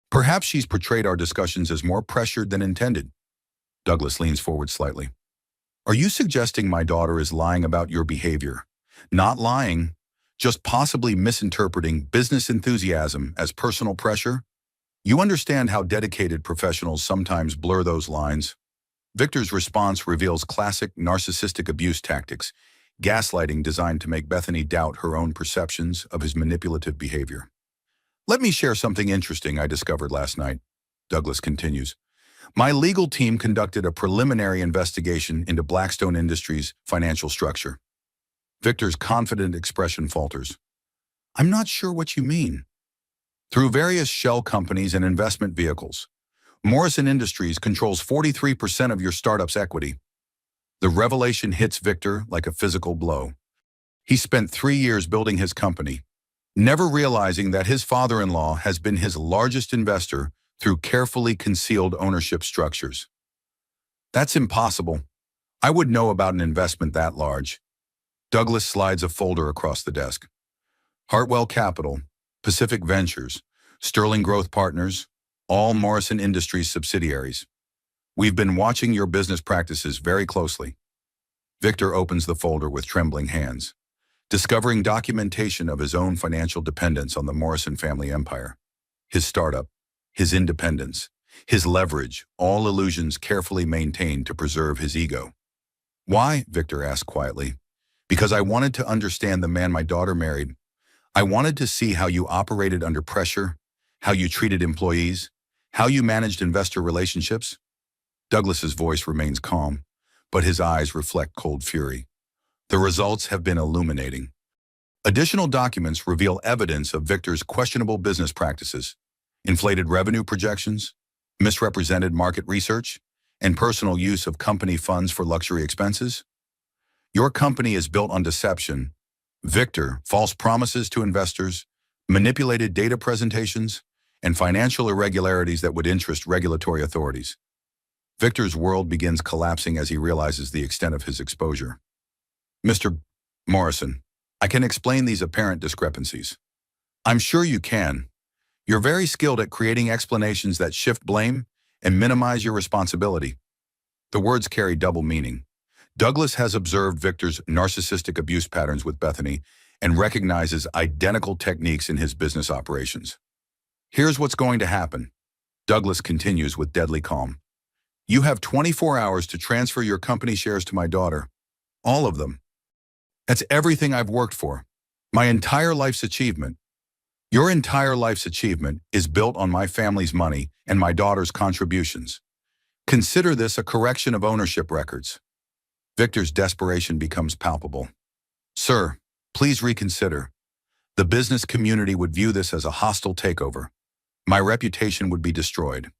A: Perhaps she's portrayed our discussions as more pressured than intended." Douglas leans forward slightly. "Are you suggesting my daughter is lying about your behavior?" "Not lying, just possibly misinterpreting business enthusiasm as personal pressure. You understand how dedicated professionals sometimes blur those lines." Victor's response reveals classic narcissistic abuse tactics. gaslighting designed to make Bethany doubt her own perceptions of his manipulative behavior. "Let me share something interesting I discovered last night," Douglas continues. "My legal team conducted a preliminary investigation into Blackstone Industries' financial structure." Victor's confident expression falters. "I'm not sure what you mean." "Through various shell companies and investment vehicles, Morrison Industries controls 43% of your startup's equity." The revelation hits Victor like a physical blow. He spent 3 years building his company, never realizing that his father-in-law has been his largest investor through carefully concealed ownership structures. "That's impossible. I would know about an investment that large." Douglas slides a folder across the desk. "Hartwell Capital, Pacific Ventures, Sterling Growth Partners, all Morrison Industries subsidiaries. We've been watching your business practices very closely." Victor opens the folder with trembling hands, discovering documentation of his own financial dependence on the Morrison family empire. His startup, his independence, his leverage, all illusions carefully maintained to preserve his ego. "Why?" Victor asked quietly. "Because I wanted to understand the man my daughter married. I wanted to see how you operated under pressure, how you treated employees, how you managed investor relationships." Douglas's voice remains calm, but his eyes reflect cold fury. The results have been illuminating. Additional documents reveal evidence of Victor's questionable business practices, inflated revenue projections, misrepresented market research, and personal use of company funds for luxury expenses. Your company is built on deception, Victor, false promises to investors, manipulated data presentations, and financial irregularities that would interest regulatory authorities. Victor's world begins collapsing as he realizes the extent of his exposure. "Mr. Morrison, I can explain these apparent discrepancies." "I'm sure you can. You're very skilled at creating explanations that shift blame and minimize your responsibility." The words carry double meaning. Douglas has observed Victor's narcissistic abuse patterns with Bethany and recognizes identical techniques in his business operations. "Here's what's going to happen," Douglas continues with deadly calm. "You have 24 hours to transfer your company shares to my daughter. All of them. That's everything I've worked for. My entire life's achievement. Your entire life's achievement is built on my family's money and my daughter's contributions. Consider this a correction of ownership records." Victor's desperation becomes palpable. "Sir, please reconsider. The business community would view this as a hostile takeover. My reputation would be destroyed."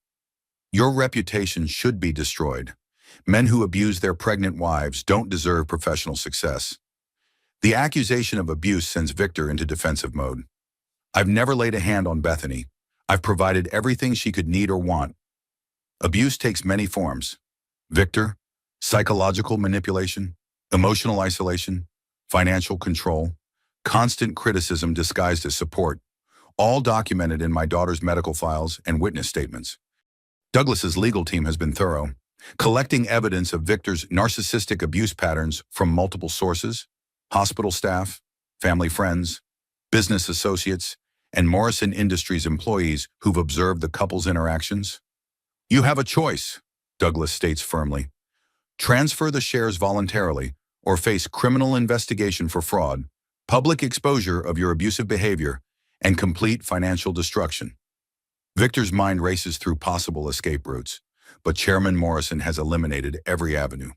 A: "Your reputation should be destroyed. Men who abuse their pregnant wives don't deserve professional success." The accusation of abuse sends Victor into defensive mode. "I've never laid a hand on Bethany. I've provided everything she could need or want." Abuse takes many forms. Victor, psychological manipulation, emotional isolation, financial control, constant criticism disguised as support, all documented in my daughter's medical files and witness statements. Douglas's legal team has been thorough, collecting evidence of Victor's narcissistic abuse patterns from multiple sources: hospital staff, family friends, business associates, and Morrison Industries employees who've observed the couple's interactions. "You have a choice," Douglas states firmly. "Transfer the shares voluntarily or face criminal investigation for fraud, public exposure of your abusive behavior, and complete financial destruction." Victor's mind races through possible escape routes, but Chairman Morrison has eliminated every avenue.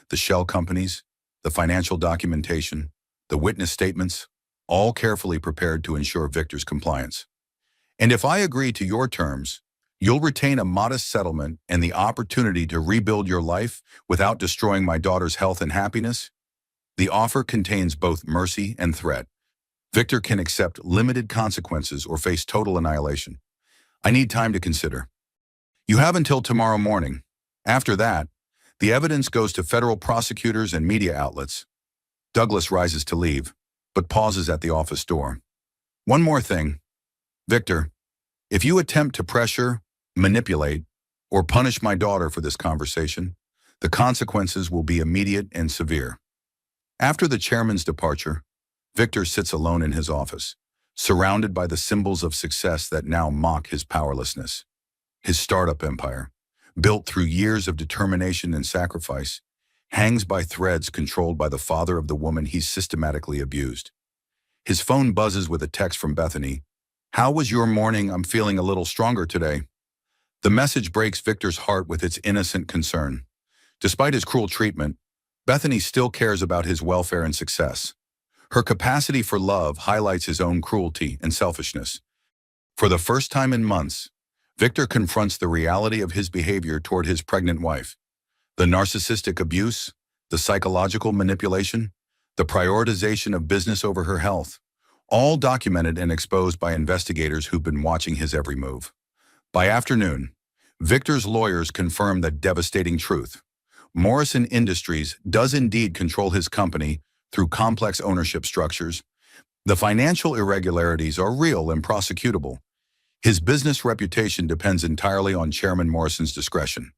A: The shell companies, the financial documentation, the witness statements, all carefully prepared to ensure Victor's compliance. "And if I agree to your terms, you'll retain a modest settlement and the opportunity to rebuild your life without destroying my daughter's health and happiness." The offer contains both mercy and threat. Victor can accept limited consequences or face total annihilation. "I need time to consider." "You have until tomorrow morning. After that, the evidence goes to federal prosecutors and media outlets." Douglas rises to leave, but pauses at the office door. "One more thing. Victor, if you attempt to pressure, manipulate, or punish my daughter for this conversation, the consequences will be immediate and severe." After the chairman's departure, Victor sits alone in his office, surrounded by the symbols of success that now mock his powerlessness. His startup empire, built through years of determination and sacrifice, hangs by threads controlled by the father of the woman he's systematically abused. His phone buzzes with a text from Bethany. "How was your morning? I'm feeling a little stronger today." The message breaks Victor's heart with its innocent concern. Despite his cruel treatment, Bethany still cares about his welfare and success. Her capacity for love highlights his own cruelty and selfishness. For the first time in months, Victor confronts the reality of his behavior toward his pregnant wife. The narcissistic abuse, the psychological manipulation, the prioritization of business over her health, all documented and exposed by investigators who've been watching his every move. By afternoon, Victor's lawyers confirm the devastating truth. Morrison Industries does indeed control his company through complex ownership structures. The financial irregularities are real and prosecutable. His business reputation depends entirely on Chairman Morrison's discretion.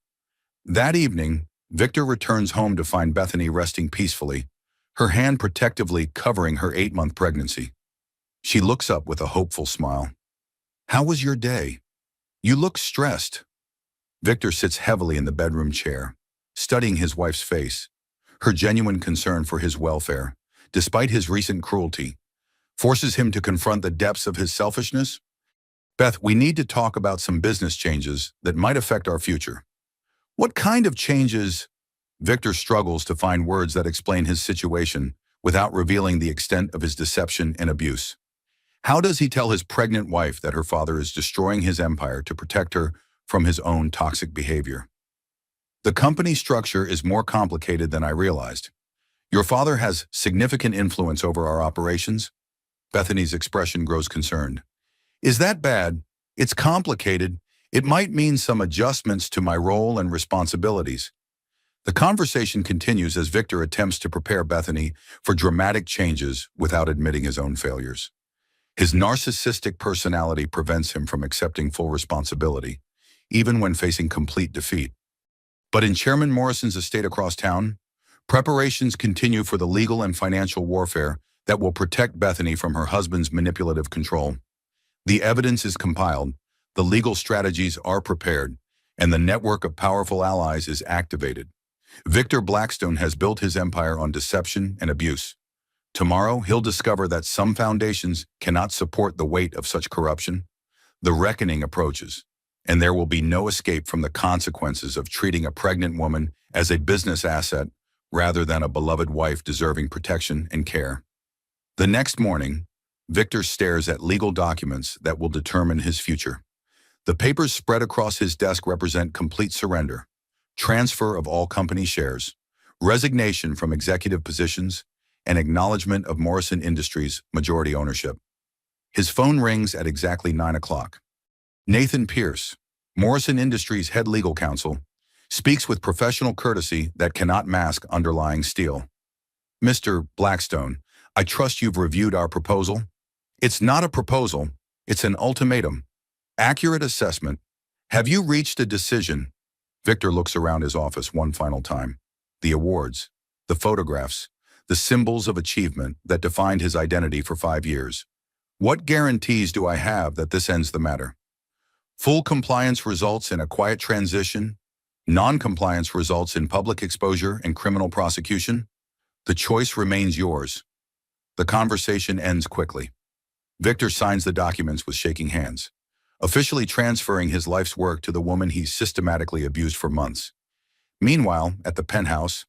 A: That evening, Victor returns home to find Bethany resting peacefully, her hand protectively covering her 8-month pregnancy. She looks up with a hopeful smile. "How was your day? You look stressed." Victor sits heavily in the bedroom chair, studying his wife's face. Her genuine concern for his welfare, despite his recent cruelty, forces him to confront the depths of his selfishness. "Beth, we need to talk about some business changes that might affect our future." "What kind of changes?" Victor struggles to find words that explain his situation without revealing the extent of his deception and abuse. How does he tell his pregnant wife that her father is destroying his empire to protect her from his own toxic behavior? "The company structure is more complicated than I realized. Your father has significant influence over our operations." Bethany's expression grows concerned. "Is that bad? It's complicated. It might mean some adjustments to my role and responsibilities." The conversation continues as Victor attempts to prepare Bethany for dramatic changes without admitting his own failures. His narcissistic personality prevents him from accepting full responsibility, even when facing complete defeat. But in Chairman Morrison's estate across town, preparations continue for the legal and financial warfare that will protect Bethany from her husband's manipulative control. The evidence is compiled, the legal strategies are prepared, and the network of powerful allies is activated. Victor Blackstone has built his empire on deception and abuse. Tomorrow, he'll discover that some foundations cannot support the weight of such corruption. The reckoning approaches, and there will be no escape from the consequences of treating a pregnant woman as a business asset rather than a beloved wife deserving protection and care. The next morning, Victor stares at legal documents that will determine his future. The papers spread across his desk represent complete surrender, transfer of all company shares, resignation from executive positions, and acknowledgement of Morrison Industries' majority ownership. His phone rings at exactly 9 o'clock. Nathan Pierce, Morrison Industries' head legal counsel, speaks with professional courtesy that cannot mask underlying steel. "Mr. Blackstone, I trust you've reviewed our proposal." "It's not a proposal, it's an ultimatum. Accurate assessment. Have you reached a decision?" Victor looks around his office one final time. The awards, the photographs, the symbols of achievement that defined his identity for 5 years. "What guarantees do I have that this ends the matter? Full compliance results in a quiet transition. Non-compliance results in public exposure and criminal prosecution. The choice remains yours." The conversation ends quickly. Victor signs the documents with shaking hands, officially transferring his life's work to the woman he's systematically abused for months. Meanwhile, at the penthouse,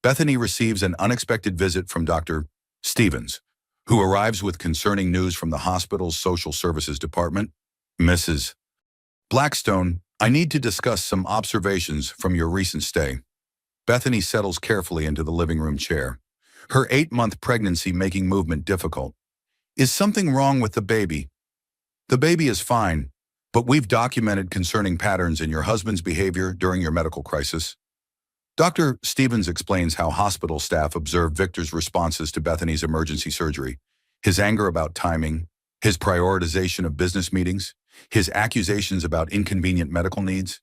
A: Bethany receives an unexpected visit from Dr. Stevens, who arrives with concerning news from the hospital's social services department. "Mrs. Blackstone, I need to discuss some observations from your recent stay." Bethany settles carefully into the living room chair, her 8-month pregnancy making movement difficult. "Is something wrong with the baby?" "The baby is fine, but we've documented concerning patterns in your husband's behavior during your medical crisis." Dr. Stevens explains how hospital staff observed Victor's responses to Bethany's emergency surgery, his anger about timing, his prioritization of business meetings, his accusations about inconvenient medical needs.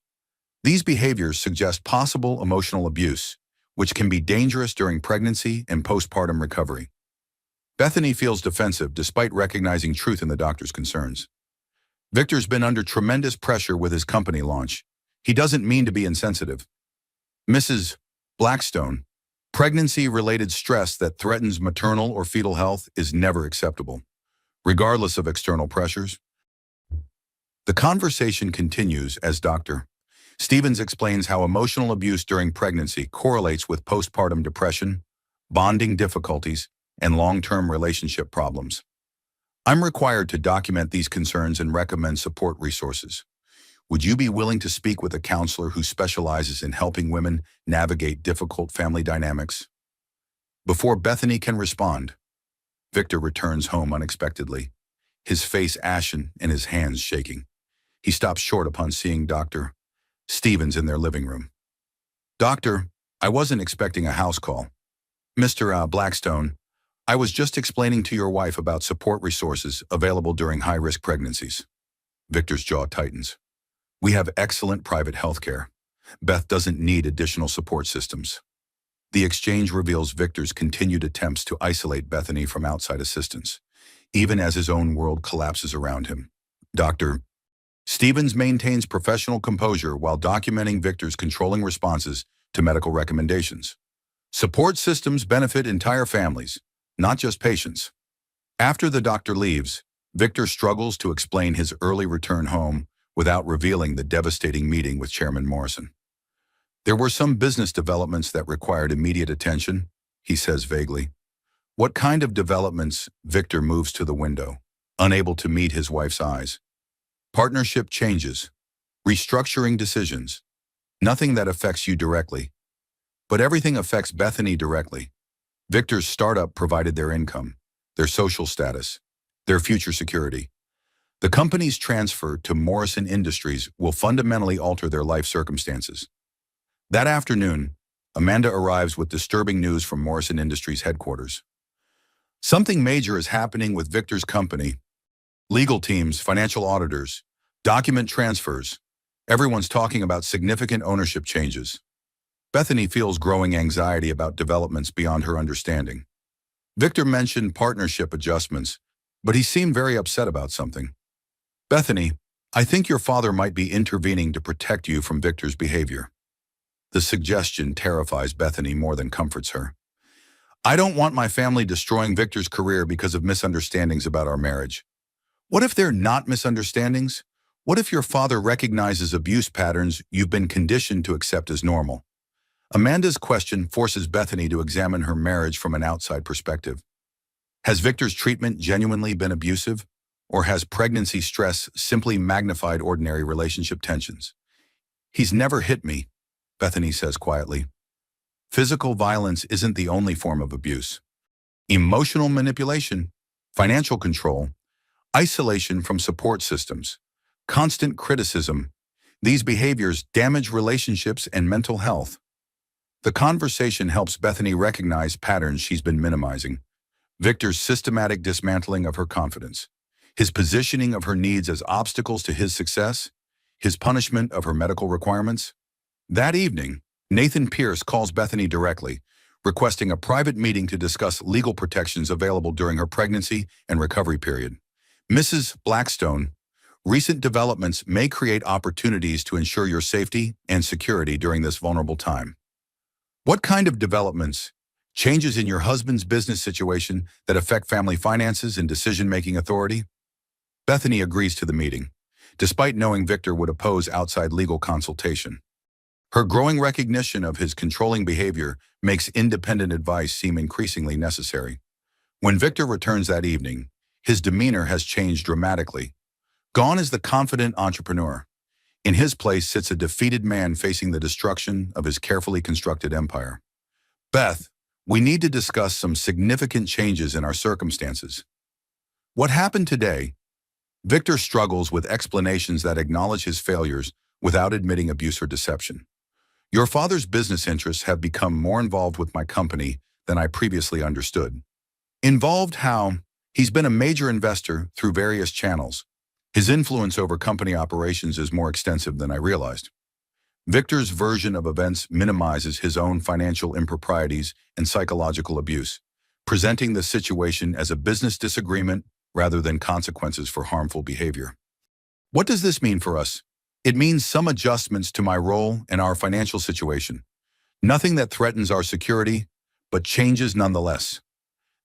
A: These behaviors suggest possible emotional abuse, which can be dangerous during pregnancy and postpartum recovery. Bethany feels defensive despite recognizing truth in the doctor's concerns. Victor's been under tremendous pressure with his company launch. He doesn't mean to be insensitive. "Mrs. Blackstone, Pregnancy-related stress that threatens maternal or fetal health is never acceptable, regardless of external pressures. The conversation continues as Dr. Stevens explains how emotional abuse during pregnancy correlates with postpartum depression, bonding difficulties, and long-term relationship problems. I'm required to document these concerns and recommend support resources. Would you be willing to speak with a counselor who specializes in helping women navigate difficult family dynamics? Before Bethany can respond, Victor returns home unexpectedly, his face ashen and his hands shaking. He stops short upon seeing Dr. Stevens in their living room. "Doctor, I wasn't expecting a house call. Mr. Blackstone, I was just explaining to your wife about support resources available during high-risk pregnancies." Victor's jaw tightens. "We have excellent private health care. Beth doesn't need additional support systems." The exchange reveals Victor's continued attempts to isolate Bethany from outside assistance, even as his own world collapses around him. Dr. Stevens maintains professional composure while documenting Victor's controlling responses to medical recommendations. Support systems benefit entire families, not just patients. After the doctor leaves, Victor struggles to explain his early return home without revealing the devastating meeting with Chairman Morrison. "There were some business developments that required immediate attention," he says vaguely. "What kind of developments?" Victor moves to the window, unable to meet his wife's eyes. "Partnership changes, restructuring decisions. Nothing that affects you directly. But everything affects Bethany directly. Victor's startup provided their income, their social status, their future security. The company's transfer to Morrison Industries will fundamentally alter their life circumstances." That afternoon, Amanda arrives with disturbing news from Morrison Industries headquarters. Something major is happening with Victor's company. Legal teams, financial auditors, document transfers. Everyone's talking about significant ownership changes. Bethany feels growing anxiety about developments beyond her understanding. Victor mentioned partnership adjustments, but he seemed very upset about something. "Bethany, I think your father might be intervening to protect you from Victor's behavior." The suggestion terrifies Bethany more than comforts her. "I don't want my family destroying Victor's career because of misunderstandings about our marriage." "What if they're not misunderstandings? What if your father recognizes abuse patterns you've been conditioned to accept as normal?" Amanda's question forces Bethany to examine her marriage from an outside perspective. Has Victor's treatment genuinely been abusive, or has pregnancy stress simply magnified ordinary relationship tensions? "He's never hit me," Bethany says quietly. Physical violence isn't the only form of abuse. Emotional manipulation, financial control, isolation from support systems, constant criticism, these behaviors damage relationships and mental health. The conversation helps Bethany recognize patterns she's been minimizing. Victor's systematic dismantling of her confidence, his positioning of her needs as obstacles to his success, his punishment of her medical requirements. That evening, Nathan Pierce calls Bethany directly, requesting a private meeting to discuss legal protections available during her pregnancy and recovery period. "Mrs. Blackstone, recent developments may create opportunities to ensure your safety and security during this vulnerable time." "What kind of developments?" "Changes in your husband's business situation that affect family finances and decision-making authority?" Bethany agrees to the meeting, despite knowing Victor would oppose outside legal consultation. Her growing recognition of his controlling behavior makes independent advice seem increasingly necessary. When Victor returns that evening, his demeanor has changed dramatically. Gone is the confident entrepreneur. In his place sits a defeated man facing the destruction of his carefully constructed empire. "Beth, we need to discuss some significant changes in our circumstances." "What happened today?" Victor struggles with explanations that acknowledge his failures without admitting abuse or deception. "Your father's business interests have become more involved with my company than I previously understood." "Involved how?" "He's been a major investor through various channels. His influence over company operations is more extensive than I realized." Victor's version of events minimizes his own financial improprieties and psychological abuse, presenting the situation as a business disagreement rather than consequences for harmful behavior. "What does this mean for us?" "It means some adjustments to my role and our financial situation. Nothing that threatens our security, but changes nonetheless.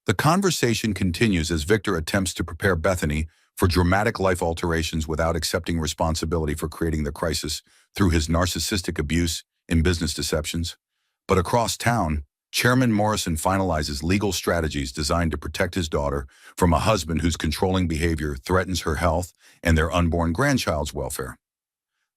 A: The conversation continues as Victor attempts to prepare Bethany for dramatic life alterations without accepting responsibility for creating the crisis through his narcissistic abuse and business deceptions. But across town, Chairman Morrison finalizes legal strategies designed to protect his daughter from a husband whose controlling behavior threatens her health and their unborn grandchild's welfare.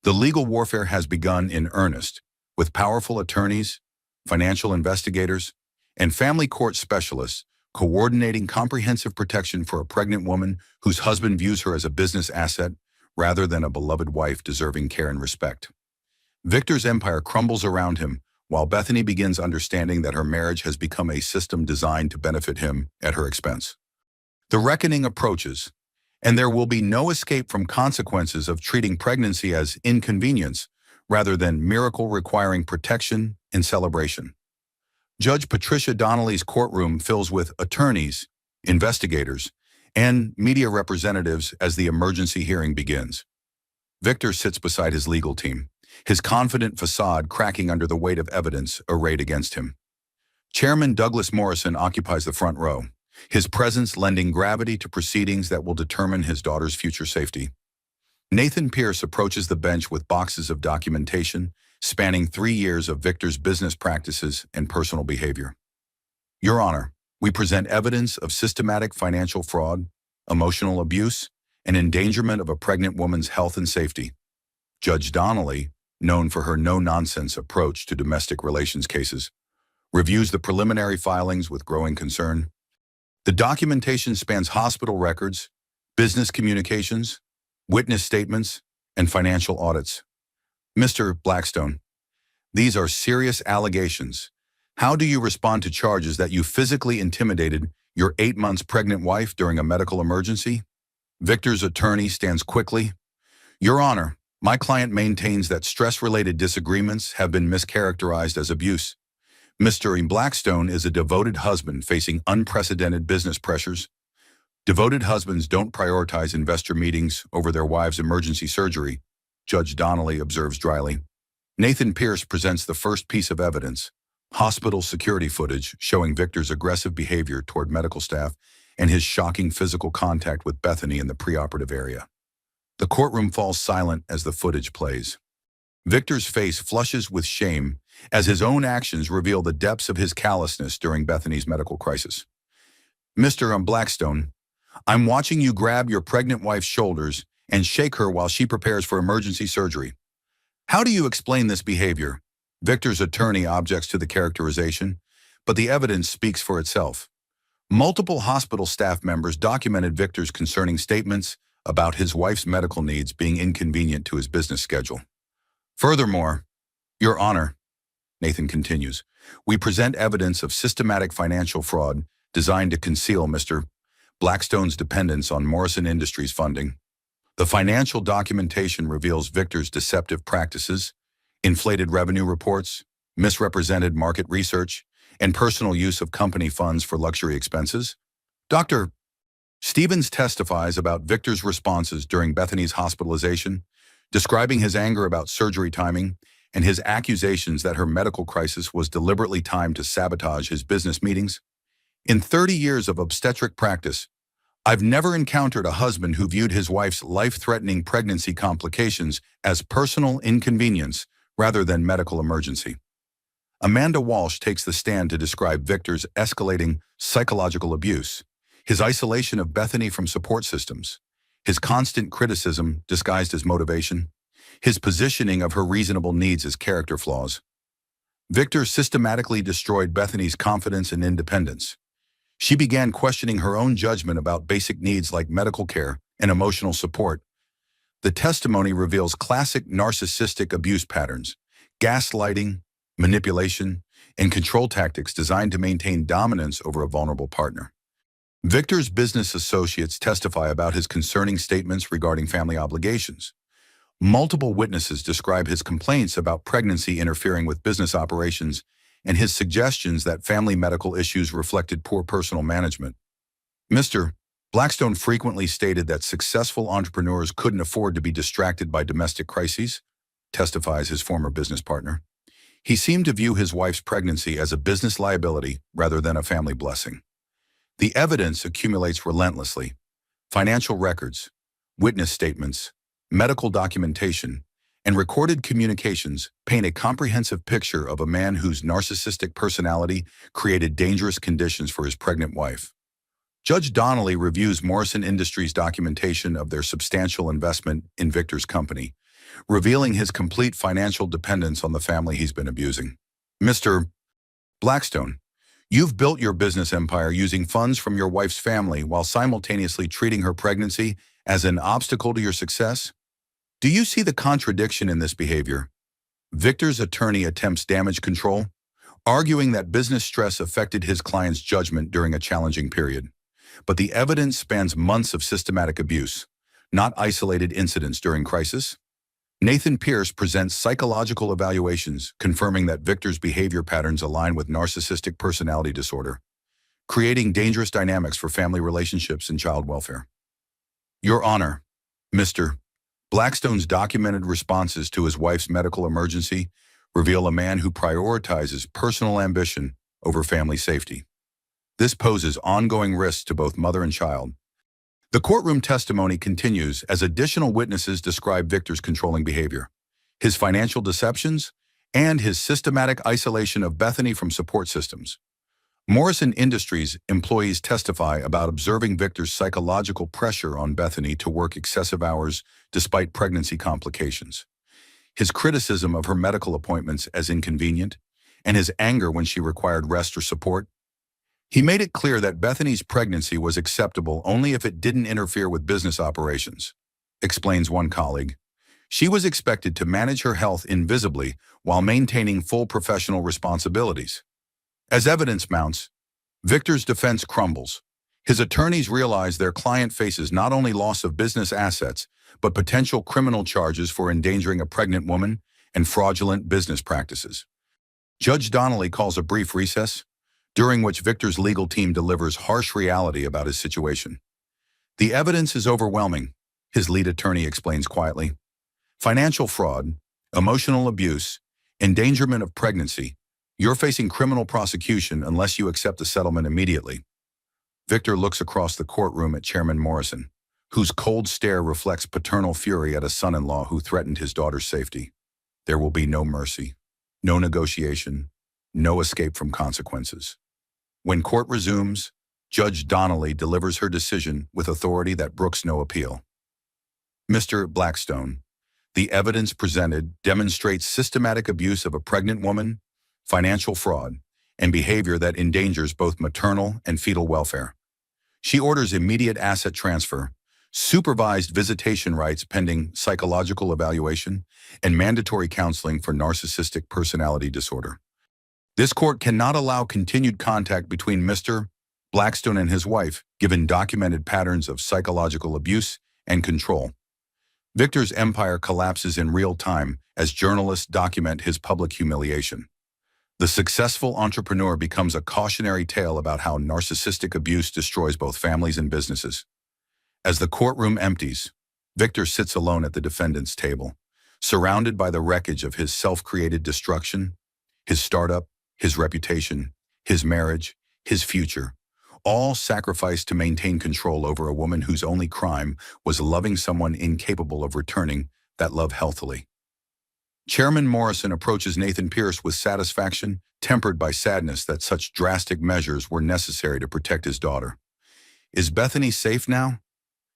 A: The legal warfare has begun in earnest, with powerful attorneys, financial investigators, and family court specialists coordinating comprehensive protection for a pregnant woman whose husband views her as a business asset rather than a beloved wife deserving care and respect. Victor's empire crumbles around him, while Bethany begins understanding that her marriage has become a system designed to benefit him at her expense. The reckoning approaches, and there will be no escape from consequences of treating pregnancy as inconvenience rather than miracle requiring protection and celebration. Judge Patricia Donnelly's courtroom fills with attorneys, investigators, and media representatives as the emergency hearing begins. Victor sits beside his legal team, his confident facade cracking under the weight of evidence arrayed against him. Chairman Douglas Morrison occupies the front row, his presence lending gravity to proceedings that will determine his daughter's future safety. Nathan Pierce approaches the bench with boxes of documentation spanning 3 years of Victor's business practices and personal behavior. Your Honor, we present evidence of systematic financial fraud, emotional abuse, and endangerment of a pregnant woman's health and safety. Judge Donnelly, known for her no-nonsense approach to domestic relations cases, reviews the preliminary filings with growing concern. The documentation spans hospital records, business communications, witness statements, and financial audits. Mr. Blackstone, these are serious allegations. How do you respond to charges that you physically intimidated your 8 months pregnant wife during a medical emergency? Victor's attorney stands quickly. Your Honor, my client maintains that stress-related disagreements have been mischaracterized as abuse. Mr. Blackstone is a devoted husband facing unprecedented business pressures. Devoted husbands don't prioritize investor meetings over their wives' emergency surgery, Judge Donnelly observes dryly. Nathan Pierce presents the first piece of evidence, hospital security footage showing Victor's aggressive behavior toward medical staff and his shocking physical contact with Bethany in the preoperative area. The courtroom falls silent as the footage plays. Victor's face flushes with shame as his own actions reveal the depths of his callousness during Bethany's medical crisis. Mr. Blackstone, I'm watching you grab your pregnant wife's shoulders and shake her while she prepares for emergency surgery. How do you explain this behavior? Victor's attorney objects to the characterization, but the evidence speaks for itself. Multiple hospital staff members documented Victor's concerning statements about his wife's medical needs being inconvenient to his business schedule. Furthermore, Your Honor, Nathan continues, we present evidence of systematic financial fraud designed to conceal Mr. Blackstone's dependence on Morrison Industries funding. The financial documentation reveals Victor's deceptive practices, inflated revenue reports, misrepresented market research, and personal use of company funds for luxury expenses. Dr. Stevens testifies about Victor's responses during Bethany's hospitalization, describing his anger about surgery timing and his accusations that her medical crisis was deliberately timed to sabotage his business meetings. In 30 years of obstetric practice, I've never encountered a husband who viewed his wife's life-threatening pregnancy complications as personal inconvenience rather than medical emergency. Amanda Walsh takes the stand to describe Victor's escalating psychological abuse, his isolation of Bethany from support systems, his constant criticism disguised as motivation, his positioning of her reasonable needs as character flaws. Victor systematically destroyed Bethany's confidence and independence. She began questioning her own judgment about basic needs like medical care and emotional support. The testimony reveals classic narcissistic abuse patterns, gaslighting, manipulation, and control tactics designed to maintain dominance over a vulnerable partner. Victor's business associates testify about his concerning statements regarding family obligations. Multiple witnesses describe his complaints about pregnancy interfering with business operations and his suggestions that family medical issues reflected poor personal management. Mr. Blackstone frequently stated that successful entrepreneurs couldn't afford to be distracted by domestic crises, testifies his former business partner. He seemed to view his wife's pregnancy as a business liability rather than a family blessing. The evidence accumulates relentlessly. Financial records, witness statements, medical documentation, and recorded communications paint a comprehensive picture of a man whose narcissistic personality created dangerous conditions for his pregnant wife. Judge Donnelly reviews Morrison Industries' documentation of their substantial investment in Victor's company, revealing his complete financial dependence on the family he's been abusing. Mr. Blackstone, you've built your business empire using funds from your wife's family while simultaneously treating her pregnancy as an obstacle to your success? Do you see the contradiction in this behavior? Victor's attorney attempts damage control, arguing that business stress affected his client's judgment during a challenging period. But the evidence spans months of systematic abuse, not isolated incidents during crisis. Nathan Pierce presents psychological evaluations confirming that Victor's behavior patterns align with narcissistic personality disorder, creating dangerous dynamics for family relationships and child welfare. Your Honor, Mr. Blackstone's documented responses to his wife's medical emergency reveal a man who prioritizes personal ambition over family safety. This poses ongoing risks to both mother and child. The courtroom testimony continues as additional witnesses describe Victor's controlling behavior, his financial deceptions, and his systematic isolation of Bethany from support systems. Morrison Industries employees testify about observing Victor's psychological pressure on Bethany to work excessive hours despite pregnancy complications, his criticism of her medical appointments as inconvenient, and his anger when she required rest or support. He made it clear that Bethany's pregnancy was acceptable only if it didn't interfere with business operations, explains one colleague. She was expected to manage her health invisibly while maintaining full professional responsibilities. As evidence mounts, Victor's defense crumbles. His attorneys realize their client faces not only loss of business assets, but potential criminal charges for endangering a pregnant woman and fraudulent business practices. Judge Donnelly calls a brief recess, during which Victor's legal team delivers harsh reality about his situation. The evidence is overwhelming, his lead attorney explains quietly. Financial fraud, emotional abuse, endangerment of pregnancy. You're facing criminal prosecution unless you accept the settlement immediately. Victor looks across the courtroom at Chairman Morrison, whose cold stare reflects paternal fury at a son-in-law who threatened his daughter's safety. There will be no mercy, no negotiation, no escape from consequences. When court resumes, Judge Donnelly delivers her decision with authority that brooks no appeal. Mr. Blackstone, the evidence presented demonstrates systematic abuse of a pregnant woman, financial fraud, and behavior that endangers both maternal and fetal welfare. She orders immediate asset transfer, supervised visitation rights pending psychological evaluation, and mandatory counseling for narcissistic personality disorder. This court cannot allow continued contact between Mr. Blackstone and his wife, given documented patterns of psychological abuse and control. Victor's empire collapses in real time as journalists document his public humiliation. The successful entrepreneur becomes a cautionary tale about how narcissistic abuse destroys both families and businesses. As the courtroom empties, Victor sits alone at the defendant's table, surrounded by the wreckage of his self-created destruction, his startup, his reputation, his marriage, his future, all sacrificed to maintain control over a woman whose only crime was loving someone incapable of returning that love healthily. Chairman Morrison approaches Nathan Pierce with satisfaction, tempered by sadness that such drastic measures were necessary to protect his daughter. Is Bethany safe now?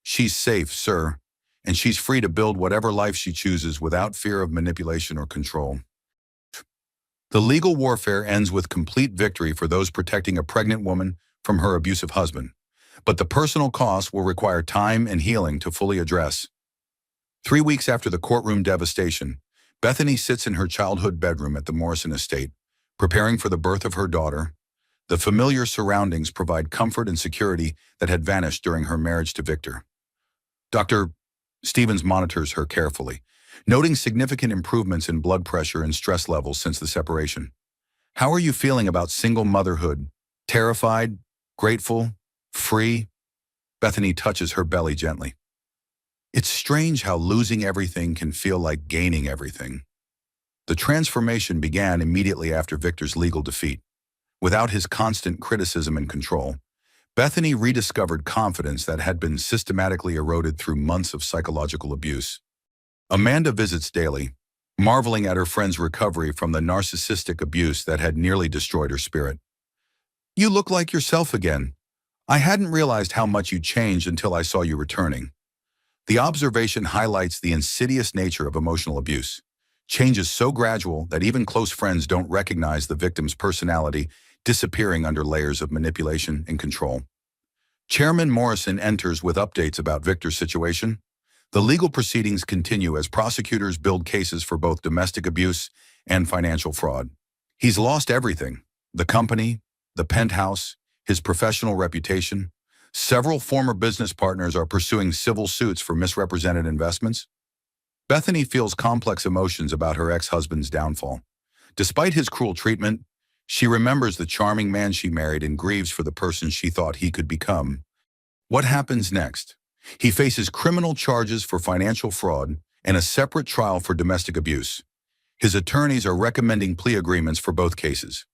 A: She's safe, sir, and she's free to build whatever life she chooses without fear of manipulation or control. The legal warfare ends with complete victory for those protecting a pregnant woman from her abusive husband, but the personal cost will require time and healing to fully address. 3 weeks after the courtroom devastation, Bethany sits in her childhood bedroom at the Morrison estate, preparing for the birth of her daughter. The familiar surroundings provide comfort and security that had vanished during her marriage to Victor. Dr. Stevens monitors her carefully, noting significant improvements in blood pressure and stress levels since the separation. How are you feeling about single motherhood? Terrified? Grateful? Free? Bethany touches her belly gently. It's strange how losing everything can feel like gaining everything. The transformation began immediately after Victor's legal defeat. Without his constant criticism and control, Bethany rediscovered confidence that had been systematically eroded through months of psychological abuse. Amanda visits daily, marveling at her friend's recovery from the narcissistic abuse that had nearly destroyed her spirit. "You look like yourself again. I hadn't realized how much you changed until I saw you returning." The observation highlights the insidious nature of emotional abuse. Change is so gradual that even close friends don't recognize the victim's personality disappearing under layers of manipulation and control. Chairman Morrison enters with updates about Victor's situation. The legal proceedings continue as prosecutors build cases for both domestic abuse and financial fraud. He's lost everything: the company, the penthouse, his professional reputation. Several former business partners are pursuing civil suits for misrepresented investments. Bethany feels complex emotions about her ex-husband's downfall. Despite his cruel treatment, she remembers the charming man she married and grieves for the person she thought he could become. What happens next? He faces criminal charges for financial fraud and a separate trial for domestic abuse. His attorneys are recommending plea agreements for both cases.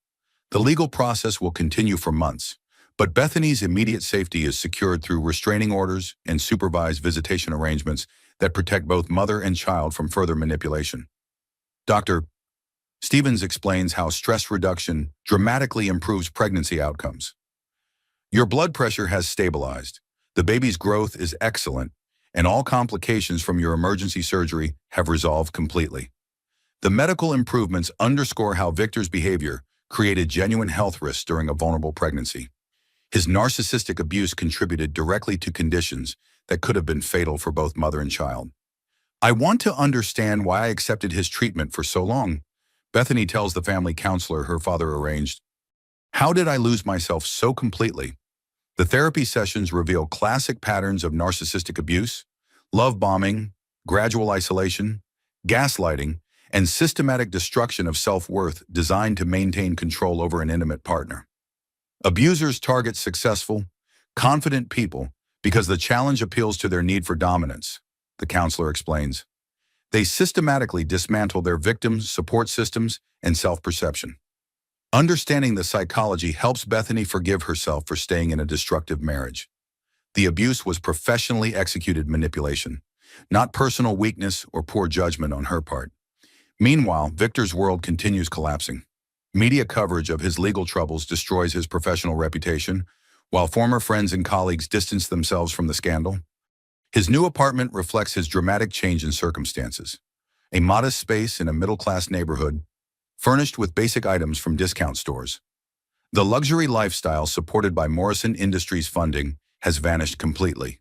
A: The legal process will continue for months, but Bethany's immediate safety is secured through restraining orders and supervised visitation arrangements that protect both mother and child from further manipulation. Dr. Stevens explains how stress reduction dramatically improves pregnancy outcomes. "Your blood pressure has stabilized, the baby's growth is excellent, and all complications from your emergency surgery have resolved completely." The medical improvements underscore how Victor's behavior created genuine health risks during a vulnerable pregnancy. His narcissistic abuse contributed directly to conditions that could have been fatal for both mother and child. "I want to understand why I accepted his treatment for so long," Bethany tells the family counselor her father arranged. "How did I lose myself so completely?" The therapy sessions reveal classic patterns of narcissistic abuse: love bombing, gradual isolation, gaslighting, and systematic destruction of self-worth designed to maintain control over an intimate partner. Abusers target successful, confident people because the challenge appeals to their need for dominance, the counselor explains. They systematically dismantle their victims' support systems and self-perception. Understanding the psychology helps Bethany forgive herself for staying in a destructive marriage. The abuse was professionally executed manipulation, not personal weakness or poor judgment on her part. Meanwhile, Victor's world continues collapsing. Media coverage of his legal troubles destroys his professional reputation, while former friends and colleagues distance themselves from the scandal. His new apartment reflects his dramatic change in circumstances. A modest space in a middle-class neighborhood, furnished with basic items from discount stores. The luxury lifestyle supported by Morrison Industries funding has vanished completely.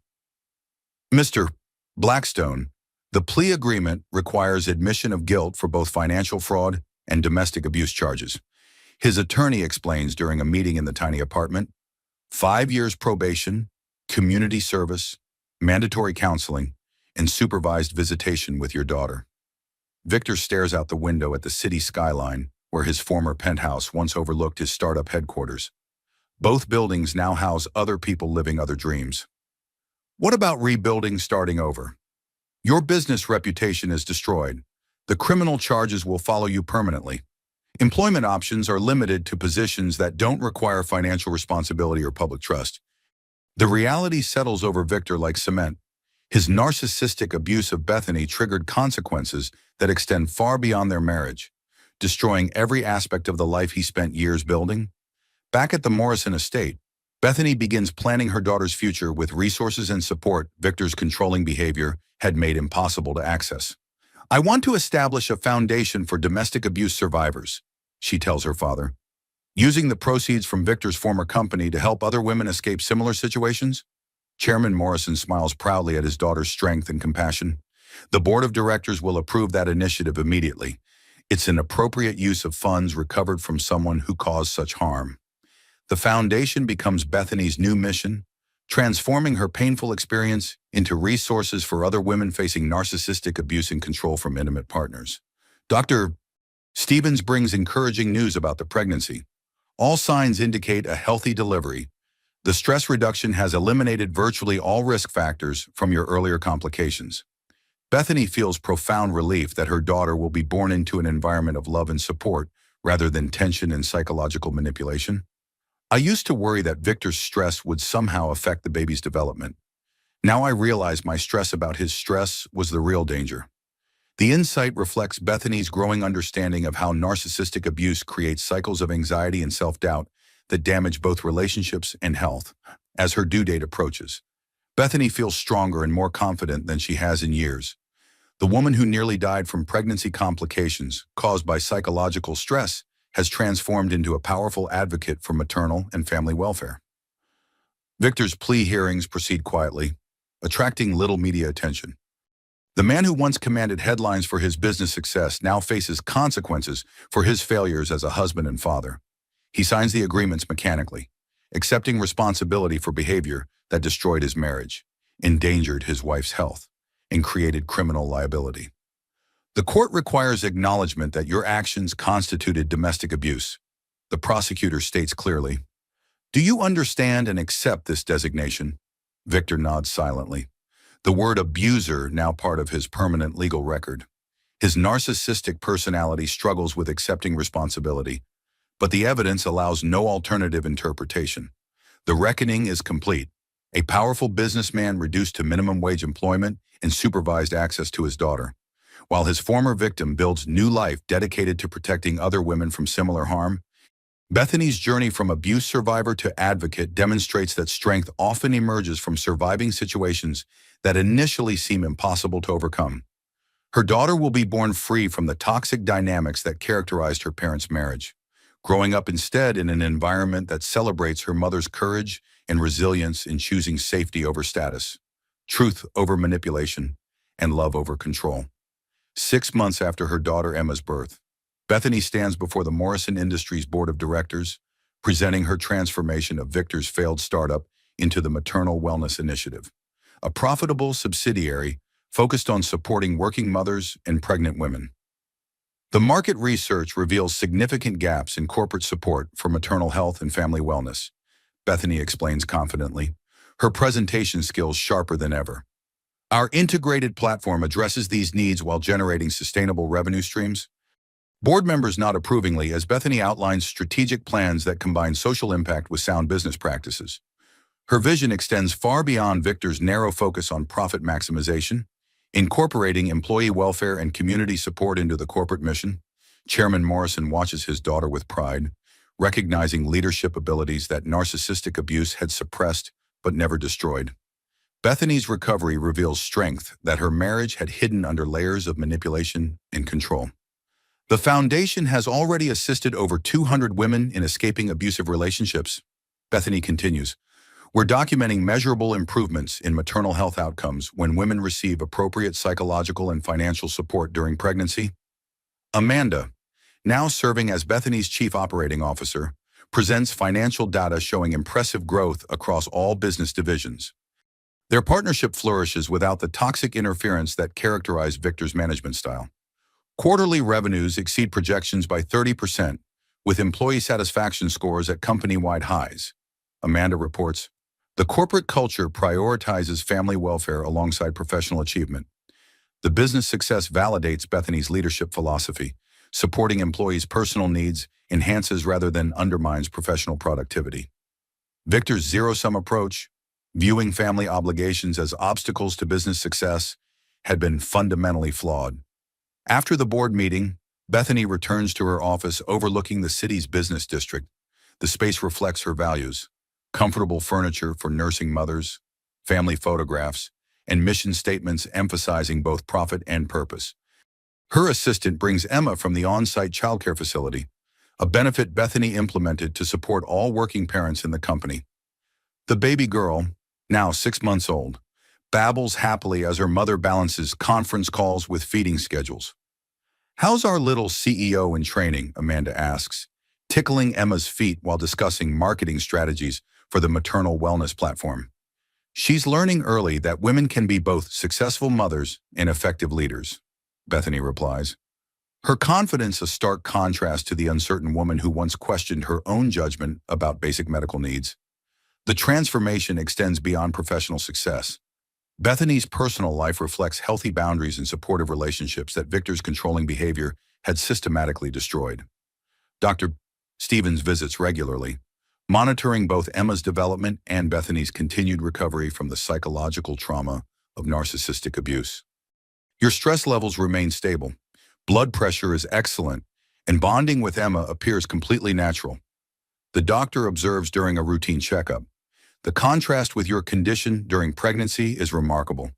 A: Mr. Blackstone, the plea agreement requires admission of guilt for both financial fraud and domestic abuse charges. His attorney explains during a meeting in the tiny apartment: 5 years probation, community service, mandatory counseling, and supervised visitation with your daughter. Victor stares out the window at the city skyline, where his former penthouse once overlooked his startup headquarters. Both buildings now house other people living other dreams. What about rebuilding, starting over? Your business reputation is destroyed. The criminal charges will follow you permanently. Employment options are limited to positions that don't require financial responsibility or public trust. The reality settles over Victor like cement. His narcissistic abuse of Bethany triggered consequences that extend far beyond their marriage, destroying every aspect of the life he spent years building. Back at the Morrison estate, Bethany begins planning her daughter's future with resources and support Victor's controlling behavior had made impossible to access. "I want to establish a foundation for domestic abuse survivors," she tells her father. "Using the proceeds from Victor's former company to help other women escape similar situations?" Chairman Morrison smiles proudly at his daughter's strength and compassion. "The board of directors will approve that initiative immediately. It's an appropriate use of funds recovered from someone who caused such harm." The foundation becomes Bethany's new mission, transforming her painful experience into resources for other women facing narcissistic abuse and control from intimate partners. Dr. Stevens brings encouraging news about the pregnancy. All signs indicate a healthy delivery. The stress reduction has eliminated virtually all risk factors from your earlier complications. Bethany feels profound relief that her daughter will be born into an environment of love and support rather than tension and psychological manipulation. I used to worry that Victor's stress would somehow affect the baby's development. Now I realize my stress about his stress was the real danger. The insight reflects Bethany's growing understanding of how narcissistic abuse creates cycles of anxiety and self-doubt that damage both relationships and health. As her due date approaches, Bethany feels stronger and more confident than she has in years. The woman who nearly died from pregnancy complications caused by psychological stress has transformed into a powerful advocate for maternal and family welfare. Victor's plea hearings proceed quietly, attracting little media attention. The man who once commanded headlines for his business success now faces consequences for his failures as a husband and father. He signs the agreements mechanically, accepting responsibility for behavior that destroyed his marriage, endangered his wife's health, and created criminal liability. The court requires acknowledgement that your actions constituted domestic abuse. The prosecutor states clearly, "Do you understand and accept this designation?" Victor nods silently, the word abuser now part of his permanent legal record. His narcissistic personality struggles with accepting responsibility, but the evidence allows no alternative interpretation. The reckoning is complete. A powerful businessman reduced to minimum wage employment and supervised access to his daughter, while his former victim builds new life dedicated to protecting other women from similar harm. Bethany's journey from abuse survivor to advocate demonstrates that strength often emerges from surviving situations that initially seem impossible to overcome. Her daughter will be born free from the toxic dynamics that characterized her parents' marriage, growing up instead in an environment that celebrates her mother's courage and resilience in choosing safety over status, truth over manipulation, and love over control. 6 months after her daughter Emma's birth, Bethany stands before the Morrison Industries Board of Directors, presenting her transformation of Victor's failed startup into the Maternal Wellness Initiative, a profitable subsidiary focused on supporting working mothers and pregnant women. The market research reveals significant gaps in corporate support for maternal health and family wellness, Bethany explains confidently, her presentation skills sharper than ever. Our integrated platform addresses these needs while generating sustainable revenue streams. Board members nod approvingly as Bethany outlines strategic plans that combine social impact with sound business practices. Her vision extends far beyond Victor's narrow focus on profit maximization, incorporating employee welfare and community support into the corporate mission. Chairman Morrison watches his daughter with pride, recognizing leadership abilities that narcissistic abuse had suppressed but never destroyed. Bethany's recovery reveals strength that her marriage had hidden under layers of manipulation and control. The foundation has already assisted over 200 women in escaping abusive relationships. Bethany continues, "We're documenting measurable improvements in maternal health outcomes when women receive appropriate psychological and financial support during pregnancy." Amanda, now serving as Bethany's Chief Operating Officer, presents financial data showing impressive growth across all business divisions. Their partnership flourishes without the toxic interference that characterized Victor's management style. Quarterly revenues exceed projections by 30%, with employee satisfaction scores at company-wide highs. Amanda reports, "The corporate culture prioritizes family welfare alongside professional achievement. The business success validates Bethany's leadership philosophy, supporting employees' personal needs enhances rather than undermines professional productivity." Victor's zero-sum approach, viewing family obligations as obstacles to business success, had been fundamentally flawed. After the board meeting, Bethany returns to her office overlooking the city's business district. The space reflects her values: comfortable furniture for nursing mothers, family photographs, and mission statements emphasizing both profit and purpose. Her assistant brings Emma from the on-site childcare facility, a benefit Bethany implemented to support all working parents in the company. The baby girl, now 6 months old, babbles happily as her mother balances conference calls with feeding schedules. "How's our little CEO in training?" Amanda asks, tickling Emma's feet while discussing marketing strategies for the maternal wellness platform. "She's learning early that women can be both successful mothers and effective leaders," Bethany replies. Her confidence a stark contrast to the uncertain woman who once questioned her own judgment about basic medical needs. The transformation extends beyond professional success. Bethany's personal life reflects healthy boundaries and supportive relationships that Victor's controlling behavior had systematically destroyed. Dr. Stevens visits regularly, monitoring both Emma's development and Bethany's continued recovery from the psychological trauma of narcissistic abuse. Your stress levels remain stable, blood pressure is excellent, and bonding with Emma appears completely natural. The doctor observes during a routine checkup. The contrast with your condition during pregnancy is remarkable.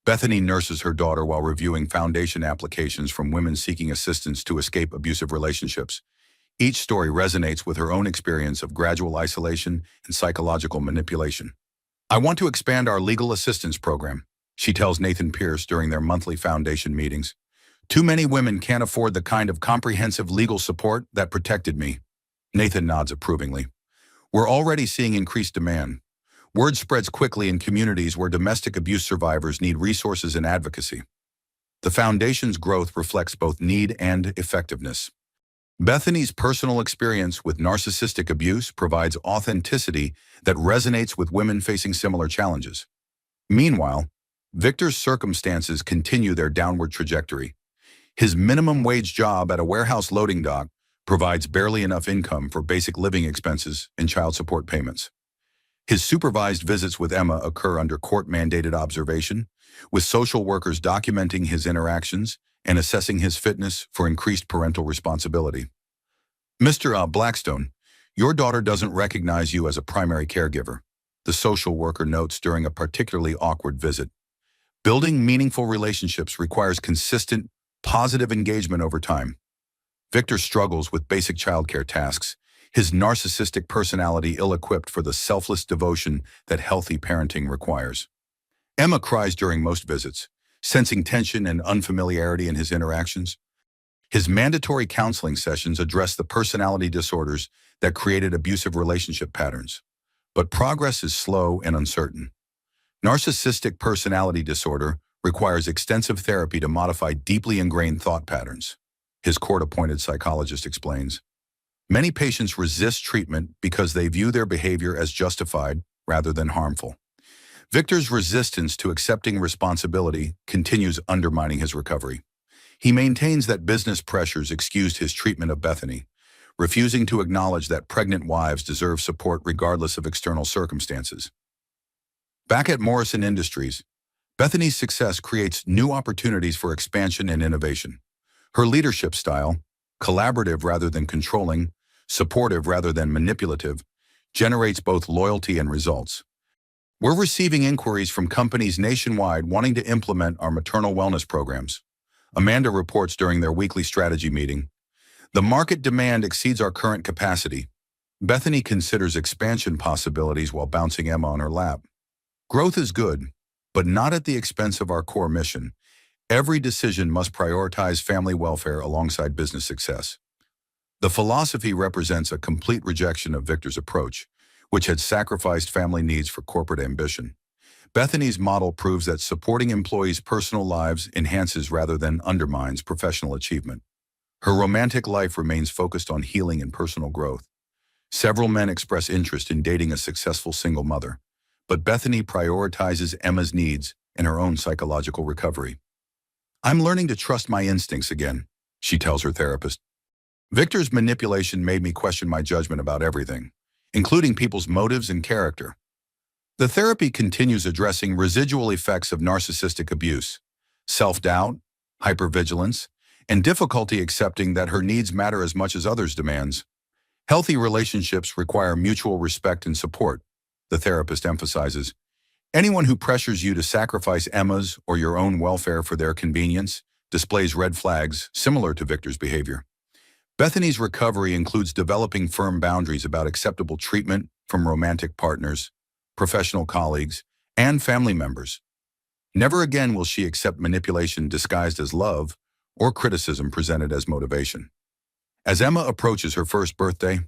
A: Bethany nurses her daughter while reviewing foundation applications from women seeking assistance to escape abusive relationships. Each story resonates with her own experience of gradual isolation and psychological manipulation. I want to expand our legal assistance program, she tells Nathan Pierce during their monthly foundation meetings. Too many women can't afford the kind of comprehensive legal support that protected me. Nathan nods approvingly. We're already seeing increased demand. Word spreads quickly in communities where domestic abuse survivors need resources and advocacy. The foundation's growth reflects both need and effectiveness. Bethany's personal experience with narcissistic abuse provides authenticity that resonates with women facing similar challenges. Meanwhile, Victor's circumstances continue their downward trajectory. His minimum wage job at a warehouse loading dock provides barely enough income for basic living expenses and child support payments. His supervised visits with Emma occur under court-mandated observation, with social workers documenting his interactions and assessing his fitness for increased parental responsibility. Mr. Blackstone, your daughter doesn't recognize you as a primary caregiver, the social worker notes during a particularly awkward visit. Building meaningful relationships requires consistent, positive engagement over time. Victor struggles with basic childcare tasks, his narcissistic personality ill-equipped for the selfless devotion that healthy parenting requires. Emma cries during most visits, sensing tension and unfamiliarity in his interactions. His mandatory counseling sessions address the personality disorders that created abusive relationship patterns. But progress is slow and uncertain. Narcissistic personality disorder requires extensive therapy to modify deeply ingrained thought patterns, his court-appointed psychologist explains. Many patients resist treatment because they view their behavior as justified rather than harmful. Victor's resistance to accepting responsibility continues undermining his recovery. He maintains that business pressures excused his treatment of Bethany, refusing to acknowledge that pregnant wives deserve support regardless of external circumstances. Back at Morrison Industries, Bethany's success creates new opportunities for expansion and innovation. Her leadership style, collaborative rather than controlling, supportive rather than manipulative, generates both loyalty and results. We're receiving inquiries from companies nationwide wanting to implement our maternal wellness programs. Amanda reports during their weekly strategy meeting. The market demand exceeds our current capacity. Bethany considers expansion possibilities while bouncing Emma on her lap. Growth is good, but not at the expense of our core mission. Every decision must prioritize family welfare alongside business success. The philosophy represents a complete rejection of Victor's approach, which had sacrificed family needs for corporate ambition. Bethany's model proves that supporting employees' personal lives enhances rather than undermines professional achievement. Her romantic life remains focused on healing and personal growth. Several men express interest in dating a successful single mother, but Bethany prioritizes Emma's needs and her own psychological recovery. I'm learning to trust my instincts again, she tells her therapist. Victor's manipulation made me question my judgment about everything, including people's motives and character. The therapy continues addressing residual effects of narcissistic abuse, self-doubt, hypervigilance, and difficulty accepting that her needs matter as much as others' demands. Healthy relationships require mutual respect and support, the therapist emphasizes. Anyone who pressures you to sacrifice Emma's or your own welfare for their convenience displays red flags similar to Victor's behavior. Bethany's recovery includes developing firm boundaries about acceptable treatment from romantic partners, professional colleagues, and family members. Never again will she accept manipulation disguised as love or criticism presented as motivation. As Emma approaches her first birthday,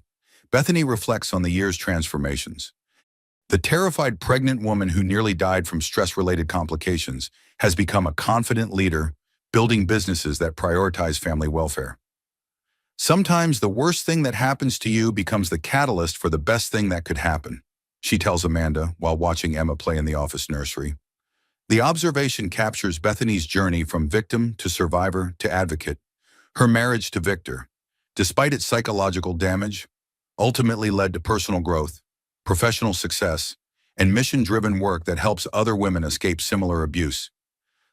A: Bethany reflects on the year's transformations. The terrified pregnant woman who nearly died from stress-related complications has become a confident leader, building businesses that prioritize family welfare. Sometimes the worst thing that happens to you becomes the catalyst for the best thing that could happen, she tells Amanda while watching Emma play in the office nursery. The observation captures Bethany's journey from victim to survivor to advocate. Her marriage to Victor, despite its psychological damage, ultimately led to personal growth, professional success, and mission-driven work that helps other women escape similar abuse.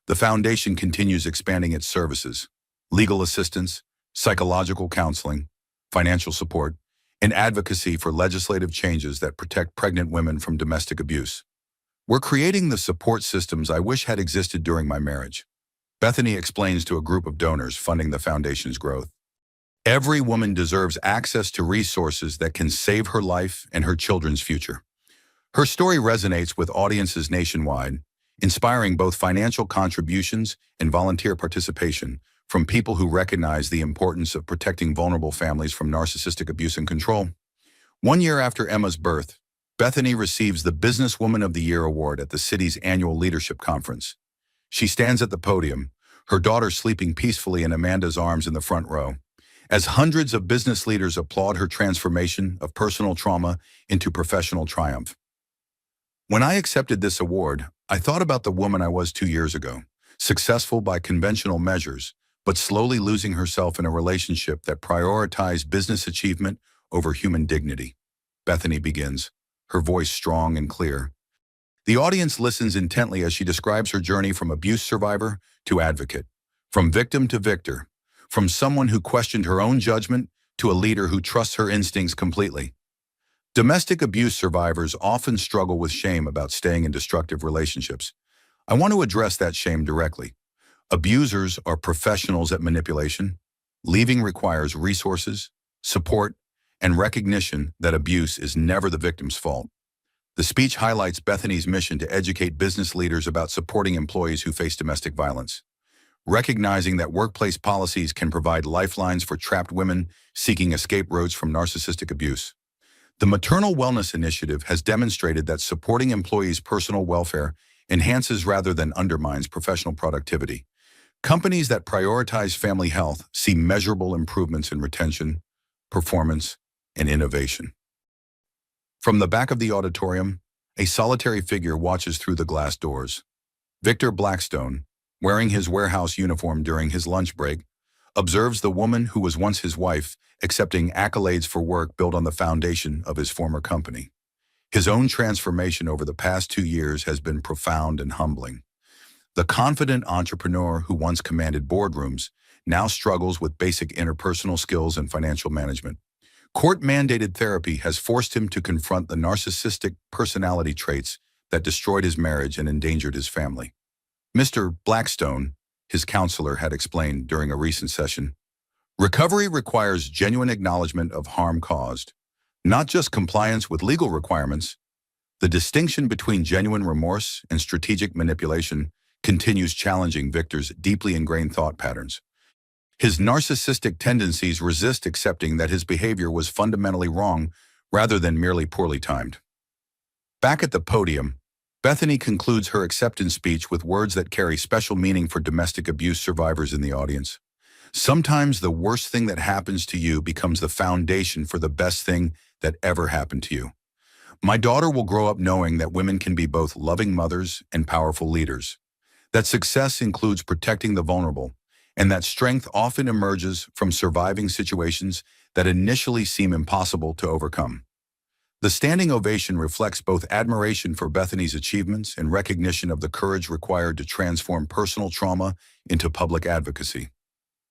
A: The foundation continues expanding its services, legal assistance, psychological counseling, financial support, and advocacy for legislative changes that protect pregnant women from domestic abuse. We're creating the support systems I wish had existed during my marriage, Bethany explains to a group of donors funding the foundation's growth. Every woman deserves access to resources that can save her life and her children's future. Her story resonates with audiences nationwide, inspiring both financial contributions and volunteer participation from people who recognize the importance of protecting vulnerable families from narcissistic abuse and control. 1 year after Emma's birth, Bethany receives the Businesswoman of the Year award at the city's annual leadership conference. She stands at the podium, her daughter sleeping peacefully in Amanda's arms in the front row, as hundreds of business leaders applaud her transformation of personal trauma into professional triumph. When I accepted this award, I thought about the woman I was 2 years ago, successful by conventional measures, but slowly losing herself in a relationship that prioritized business achievement over human dignity. Bethany begins, her voice strong and clear. The audience listens intently as she describes her journey from abuse survivor to advocate, from victim to victor, from someone who questioned her own judgment to a leader who trusts her instincts completely. Domestic abuse survivors often struggle with shame about staying in destructive relationships. I want to address that shame directly. Abusers are professionals at manipulation. Leaving requires resources, support, and recognition that abuse is never the victim's fault. The speech highlights Bethany's mission to educate business leaders about supporting employees who face domestic violence, recognizing that workplace policies can provide lifelines for trapped women seeking escape routes from narcissistic abuse. The Maternal Wellness Initiative has demonstrated that supporting employees' personal welfare enhances rather than undermines professional productivity. Companies that prioritize family health see measurable improvements in retention, performance, and innovation. From the back of the auditorium, a solitary figure watches through the glass doors. Victor Blackstone, wearing his warehouse uniform during his lunch break, observes the woman who was once his wife accepting accolades for work built on the foundation of his former company. His own transformation over the past 2 years has been profound and humbling. The confident entrepreneur who once commanded boardrooms now struggles with basic interpersonal skills and financial management. Court-mandated therapy has forced him to confront the narcissistic personality traits that destroyed his marriage and endangered his family. Mr. Blackstone, his counselor, had explained during a recent session, recovery requires genuine acknowledgement of harm caused, not just compliance with legal requirements. The distinction between genuine remorse and strategic manipulation continues challenging Victor's deeply ingrained thought patterns. His narcissistic tendencies resist accepting that his behavior was fundamentally wrong rather than merely poorly timed. Back at the podium, Bethany concludes her acceptance speech with words that carry special meaning for domestic abuse survivors in the audience. Sometimes the worst thing that happens to you becomes the foundation for the best thing that ever happened to you. My daughter will grow up knowing that women can be both loving mothers and powerful leaders, that success includes protecting the vulnerable, and that strength often emerges from surviving situations that initially seem impossible to overcome. The standing ovation reflects both admiration for Bethany's achievements and recognition of the courage required to transform personal trauma into public advocacy.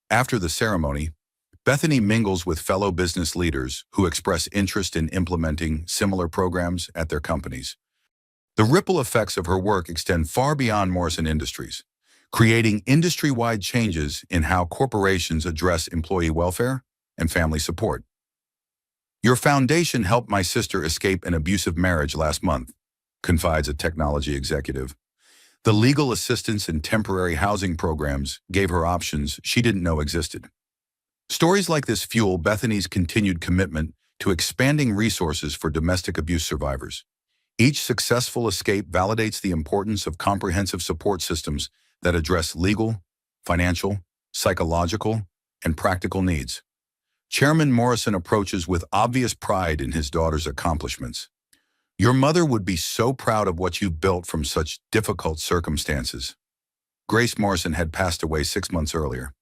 A: After the ceremony, Bethany mingles with fellow business leaders who express interest in implementing similar programs at their companies. The ripple effects of her work extend far beyond Morrison Industries, creating industry-wide changes in how corporations address employee welfare and family support. Your foundation helped my sister escape an abusive marriage last month, confides a technology executive. The legal assistance and temporary housing programs gave her options she didn't know existed. Stories like this fuel Bethany's continued commitment to expanding resources for domestic abuse survivors. Each successful escape validates the importance of comprehensive support systems that address legal, financial, psychological, and practical needs. Chairman Morrison approaches with obvious pride in his daughter's accomplishments. Your mother would be so proud of what you've built from such difficult circumstances. Grace Morrison had passed away 6 months earlier,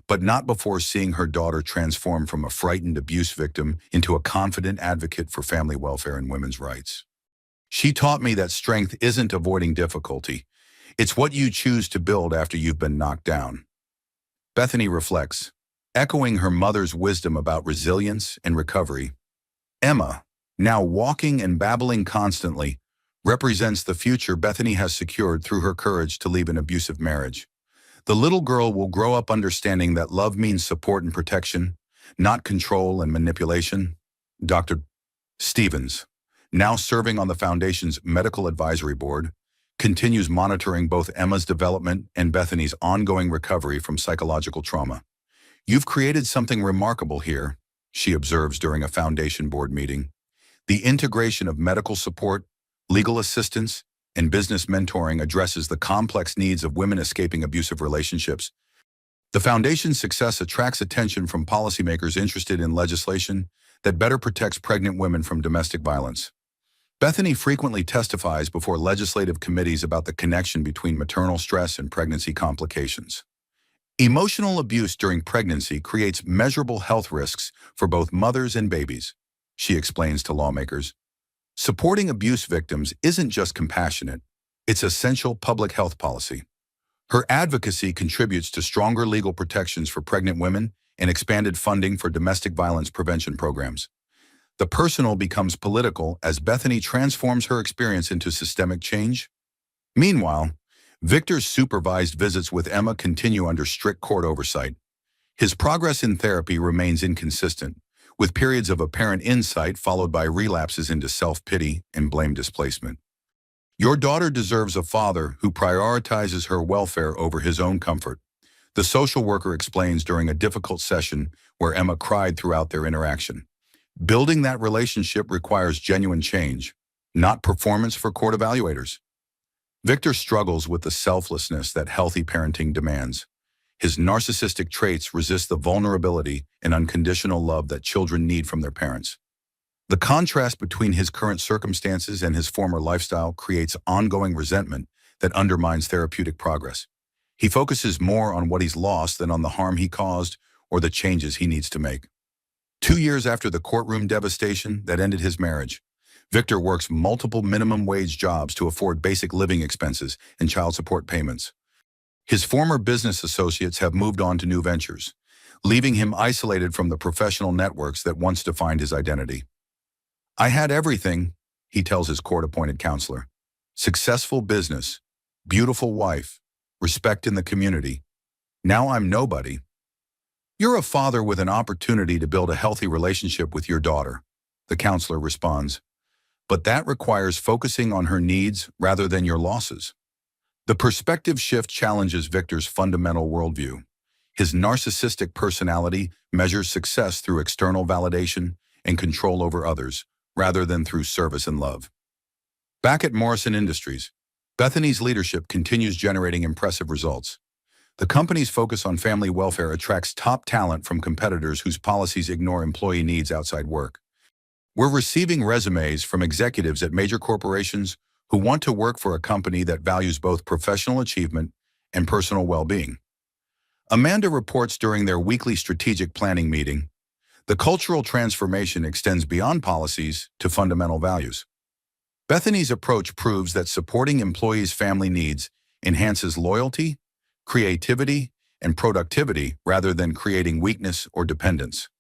A: but not before seeing her daughter transform from a frightened abuse victim into a confident advocate for family welfare and women's rights. She taught me that strength isn't avoiding difficulty. It's what you choose to build after you've been knocked down. Bethany reflects, echoing her mother's wisdom about resilience and recovery. Emma, now walking and babbling constantly, represents the future Bethany has secured through her courage to leave an abusive marriage. The little girl will grow up understanding that love means support and protection, not control and manipulation. Dr. Stevens, now serving on the Foundation's Medical Advisory Board, continues monitoring both Emma's development and Bethany's ongoing recovery from psychological trauma. You've created something remarkable here, she observes during a Foundation board meeting. The integration of medical support, legal assistance, and business mentoring addresses the complex needs of women escaping abusive relationships. The Foundation's success attracts attention from policymakers interested in legislation that better protects pregnant women from domestic violence. Bethany frequently testifies before legislative committees about the connection between maternal stress and pregnancy complications. Emotional abuse during pregnancy creates measurable health risks for both mothers and babies, she explains to lawmakers. Supporting abuse victims isn't just compassionate, it's essential public health policy. Her advocacy contributes to stronger legal protections for pregnant women and expanded funding for domestic violence prevention programs. The personal becomes political as Bethany transforms her experience into systemic change. Meanwhile, Victor's supervised visits with Emma continue under strict court oversight. His progress in therapy remains inconsistent, with periods of apparent insight followed by relapses into self-pity and blame displacement. Your daughter deserves a father who prioritizes her welfare over his own comfort, the social worker explains during a difficult session where Emma cried throughout their interaction. Building that relationship requires genuine change, not performance for court evaluators. Victor struggles with the selflessness that healthy parenting demands. His narcissistic traits resist the vulnerability and unconditional love that children need from their parents. The contrast between his current circumstances and his former lifestyle creates ongoing resentment that undermines therapeutic progress. He focuses more on what he's lost than on the harm he caused or the changes he needs to make. 2 years after the courtroom devastation that ended his marriage, Victor works multiple minimum wage jobs to afford basic living expenses and child support payments. His former business associates have moved on to new ventures, leaving him isolated from the professional networks that once defined his identity. I had everything, he tells his court-appointed counselor. Successful business, beautiful wife, respect in the community. Now I'm nobody. You're a father with an opportunity to build a healthy relationship with your daughter, the counselor responds. But that requires focusing on her needs rather than your losses. The perspective shift challenges Victor's fundamental worldview. His narcissistic personality measures success through external validation and control over others, rather than through service and love. Back at Morrison Industries, Bethany's leadership continues generating impressive results. The company's focus on family welfare attracts top talent from competitors whose policies ignore employee needs outside work. We're receiving resumes from executives at major corporations who want to work for a company that values both professional achievement and personal well-being. Amanda reports during their weekly strategic planning meeting, the cultural transformation extends beyond policies to fundamental values. Bethany's approach proves that supporting employees' family needs enhances loyalty, creativity, and productivity rather than creating weakness or dependence.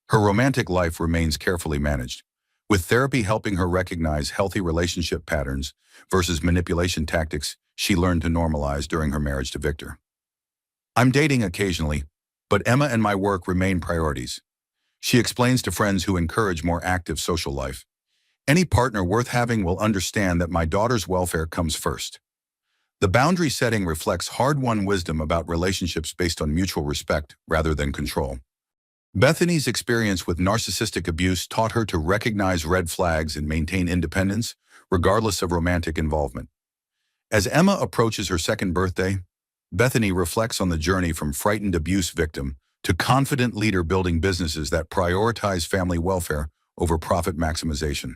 A: Her romantic life remains carefully managed, with therapy helping her recognize healthy relationship patterns versus manipulation tactics she learned to normalize during her marriage to Victor. I'm dating occasionally, but Emma and my work remain priorities. She explains to friends who encourage more active social life. Any partner worth having will understand that my daughter's welfare comes first. The boundary setting reflects hard-won wisdom about relationships based on mutual respect rather than control. Bethany's experience with narcissistic abuse taught her to recognize red flags and maintain independence, regardless of romantic involvement. As Emma approaches her second birthday, Bethany reflects on the journey from frightened abuse victim to confident leader building businesses that prioritize family welfare over profit maximization.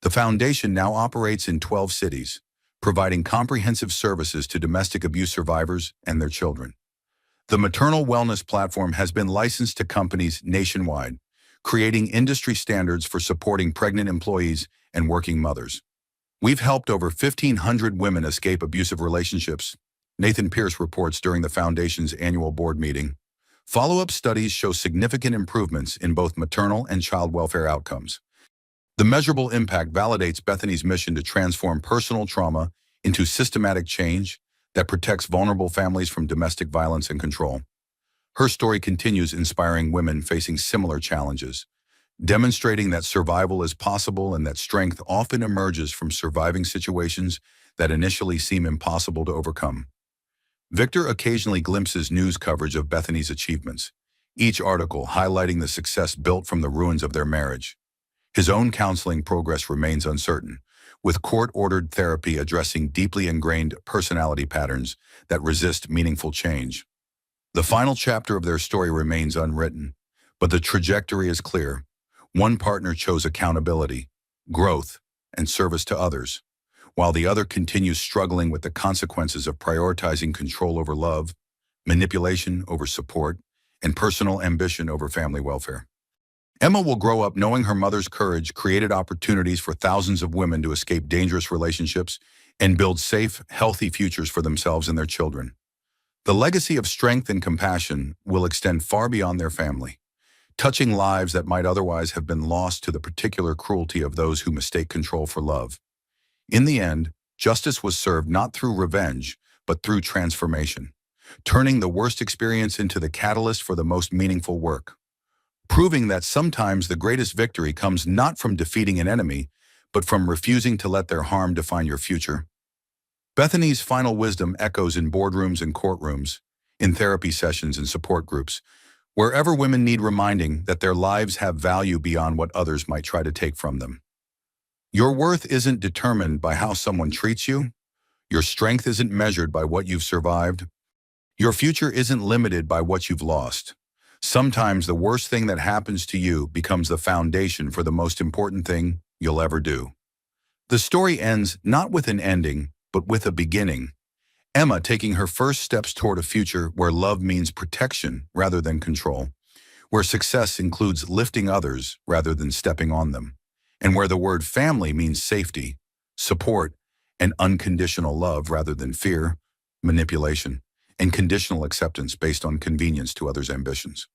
A: The foundation now operates in 12 cities, providing comprehensive services to domestic abuse survivors and their children. The maternal wellness platform has been licensed to companies nationwide, creating industry standards for supporting pregnant employees and working mothers. We've helped over 1,500 women escape abusive relationships, Nathan Pierce reports during the Foundation's annual board meeting. Follow-up studies show significant improvements in both maternal and child welfare outcomes. The measurable impact validates Bethany's mission to transform personal trauma into systematic change that protects vulnerable families from domestic violence and control. Her story continues inspiring women facing similar challenges, demonstrating that survival is possible and that strength often emerges from surviving situations that initially seem impossible to overcome. Victor occasionally glimpses news coverage of Bethany's achievements, each article highlighting the success built from the ruins of their marriage. His own counseling progress remains uncertain, with court-ordered therapy addressing deeply ingrained personality patterns that resist meaningful change. The final chapter of their story remains unwritten, but the trajectory is clear. One partner chose accountability, growth, and service to others, while the other continues struggling with the consequences of prioritizing control over love, manipulation over support, and personal ambition over family welfare. Emma will grow up knowing her mother's courage created opportunities for thousands of women to escape dangerous relationships and build safe, healthy futures for themselves and their children. The legacy of strength and compassion will extend far beyond their family, touching lives that might otherwise have been lost to the particular cruelty of those who mistake control for love. In the end, justice was served not through revenge, but through transformation, turning the worst experience into the catalyst for the most meaningful work, proving that sometimes the greatest victory comes not from defeating an enemy, but from refusing to let their harm define your future. Bethany's final wisdom echoes in boardrooms and courtrooms, in therapy sessions and support groups, wherever women need reminding that their lives have value beyond what others might try to take from them. Your worth isn't determined by how someone treats you. Your strength isn't measured by what you've survived. Your future isn't limited by what you've lost. Sometimes the worst thing that happens to you becomes the foundation for the most important thing you'll ever do. The story ends not with an ending, but with a beginning. Emma taking her first steps toward a future where love means protection rather than control, where success includes lifting others rather than stepping on them, and where the word family means safety, support, and unconditional love rather than fear, manipulation, and conditional acceptance based on convenience to others' ambitions.